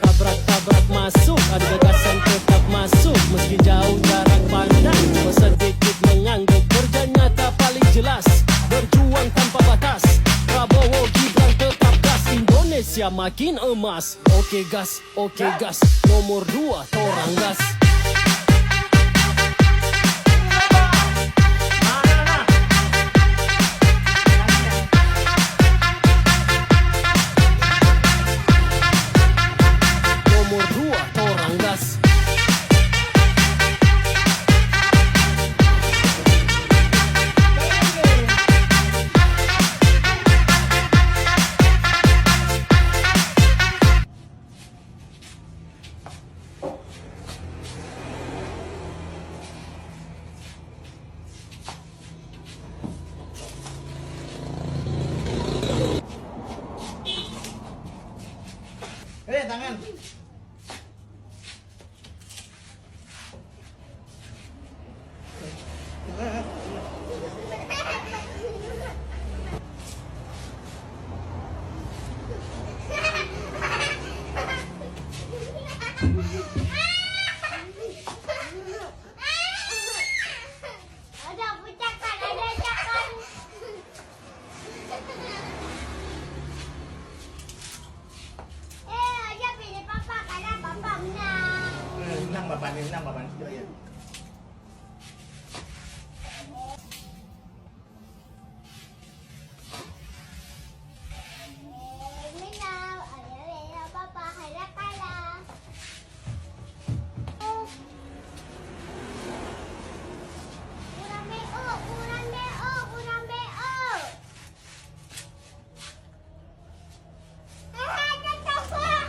Tabrak-tabrak masuk, ada gagasan tetap masuk. Meski jauh jarak pandang, sedikit mengangguk. Kerja nyata paling jelas, berjuang tanpa batas. Prabowo Gibran tetap gas, Indonesia makin emas. Oke gas, nomor 2 torang gas. Nomor 2 torang gas. Tangan. Ada pucakan, ada cakan. Aja pilih papa karena papa menang. Menang bapak nih, menang bapak. Ya. Menang, ada papa kalah kalah. Kurang BO, kurang BO, kurang BO. Ada coklat.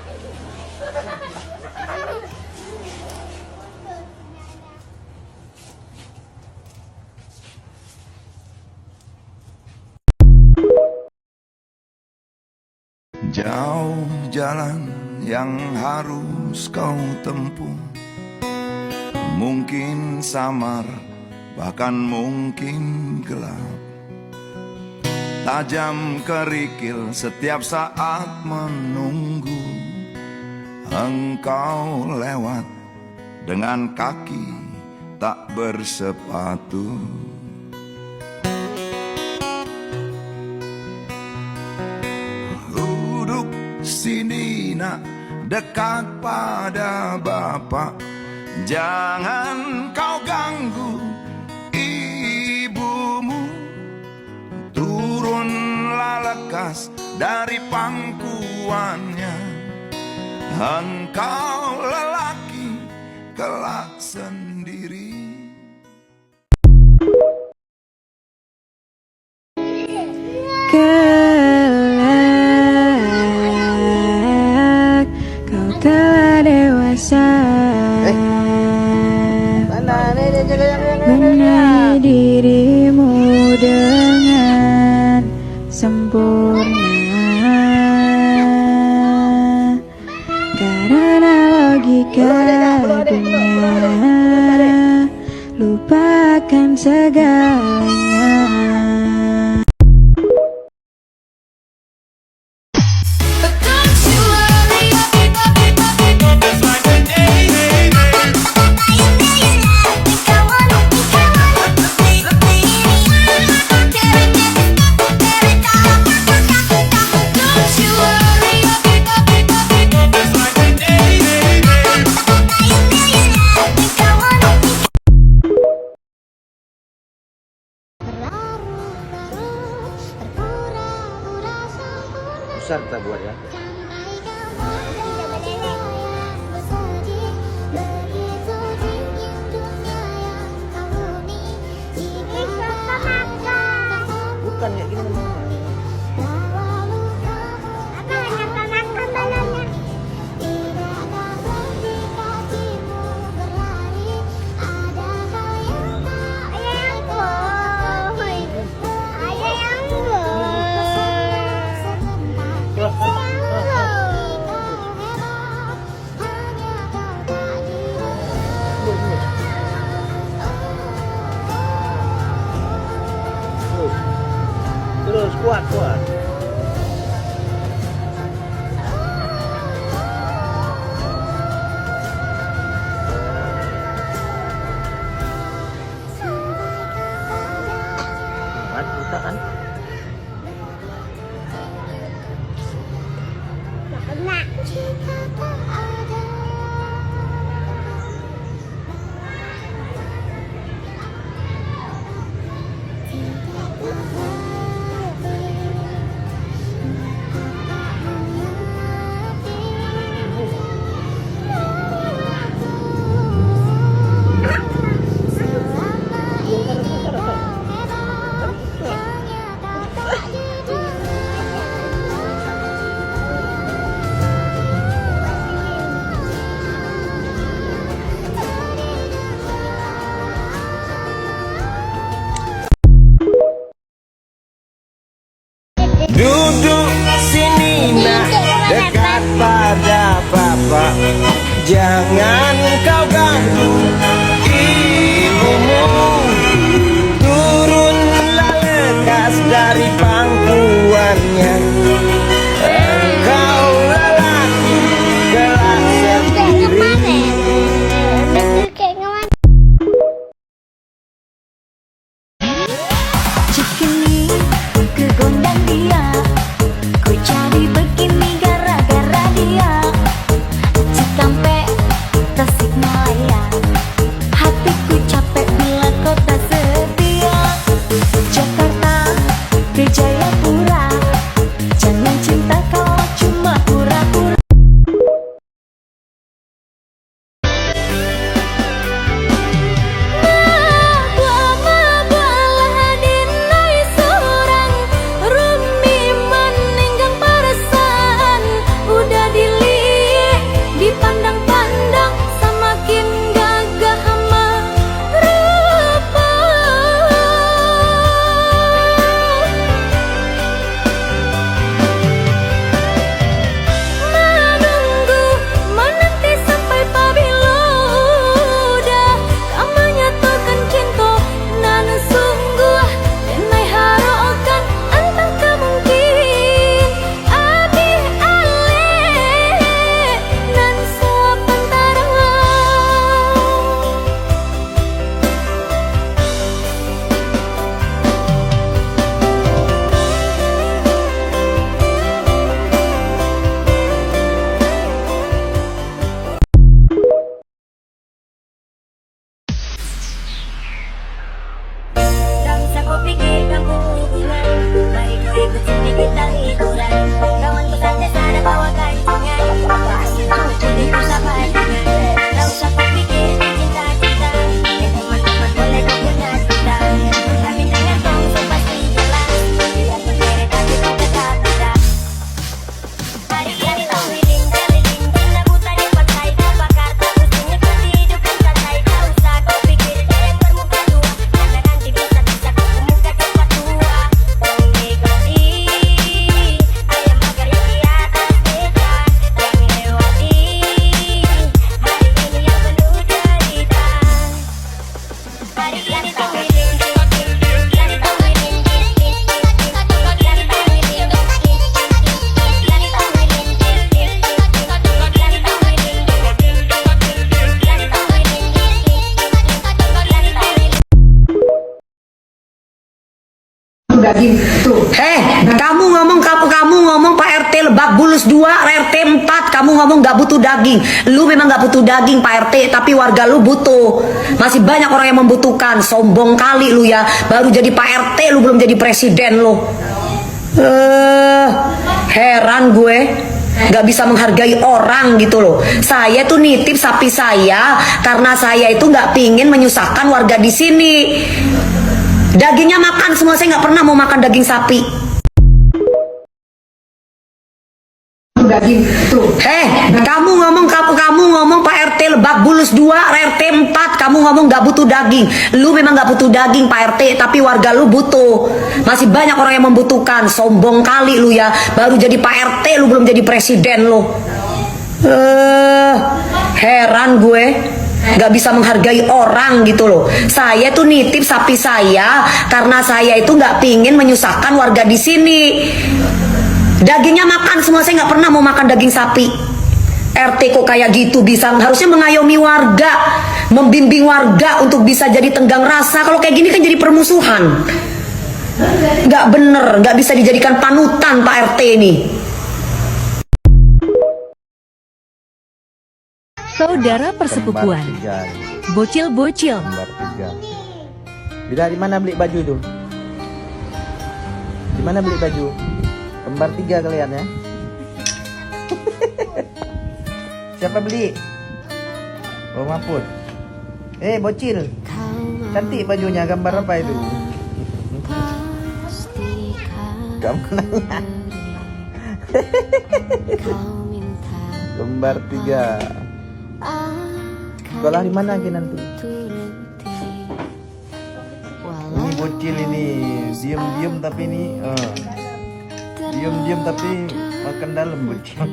Jauh jalan yang harus kau tempuh, mungkin samar, bahkan mungkin gelap. Tajam kerikil setiap saat menunggu engkau lewat dengan kaki tak bersepatu. Duduk sini nak, dekat pada Bapak, jangan kau ganggu ibumu. Turunlah lekas dari pangkuannya, engkau lelaki kelak sendiri. Que Besar kita buat ya. Bukan ya gini namanya. Terus kuat. Kuat kita kan. Duduk sini nak, dekat pada papa. Jangan kau ganggu ibumu. Turunlah lekas dari pangkuannya. Engkau lelaki kelak sendiri. Cikini kegondang dia, ku cari begini gara-gara dia. Cikampek, Tasikmalaya, hatiku capek bila kau tak setia. Jakarta ke Jayapura, jangan cinta kau cuma pura-pura. Dipandang-pandang semakin gagah hama rupa. Menunggu, menanti sampai pabila udah kamu nyatakan cinta nan sungguh denai harokan antang kemungkin abi ale nan sepantara. Tak usah kau pikir kamu hubungan, baik kau ikut sedikit dan hiburan. Kawan besar desa ada bawa gantungan, pasti tuh jadi pusat pandangan. Tak usah kau pikir cinta-cinta, teman-teman boleh kau punya cinta. Tapi jangan kau so pasti jelas, bila sendiri tapi kau tetap tidak. Hari-hari kau keliling-keliling, gila buta di pantai terbakar, terus mengikuti hidup yang santai. Tak usah kau pikir dia yang bermuka dua, karena nanti bisa kau muka cepat tua. Mengikuti ayam magar yang di atas beda. Kamu ngomong Pak RT Lebak Bulus 2, RT 4, kamu ngomong nggak butuh daging. Lu memang nggak butuh daging Pak RT, tapi warga lu butuh. Masih banyak orang yang membutuhkan. Sombong kali lu ya, baru jadi Pak RT lu belum jadi presiden lu. Heran gue. Gak bisa menghargai orang gitu loh. Saya tuh nitip sapi saya karena saya itu nggak pingin menyusahkan warga di sini. Dagingnya makan semua, saya nggak pernah mau makan daging sapi. Kamu ngomong Pak RT Lebak Bulus 2, RT 4, kamu ngomong nggak butuh daging. Lu memang nggak butuh daging Pak RT, tapi warga lu butuh. Masih banyak orang yang membutuhkan. Sombong kali lu ya, baru jadi Pak RT lu belum jadi presiden lu. Heran gue. Gak bisa menghargai orang gitu loh. Saya tuh nitip sapi saya karena saya itu nggak pingin menyusahkan warga di sini. Dagingnya makan semua, saya nggak pernah mau makan daging sapi. RT kok kayak gitu, bisa harusnya mengayomi warga, membimbing warga untuk bisa jadi tenggang rasa. Kalau kayak gini kan jadi permusuhan. Nggak bener, nggak bisa dijadikan panutan Pak RT ini. Saudara persepupuan, bocil-bocil, Bila di mana beli baju itu? Di mana beli baju? Kembar 3 kalian ya. Siapa beli? Oh Mahfud. Bocil. Cantik bajunya, gambar apa itu? Gambar nanya. Kembar 3. Sekolah di mana lagi nanti? Ini bocil ini, diam-diam tapi ini diam-diam tapi makan dalam bocil.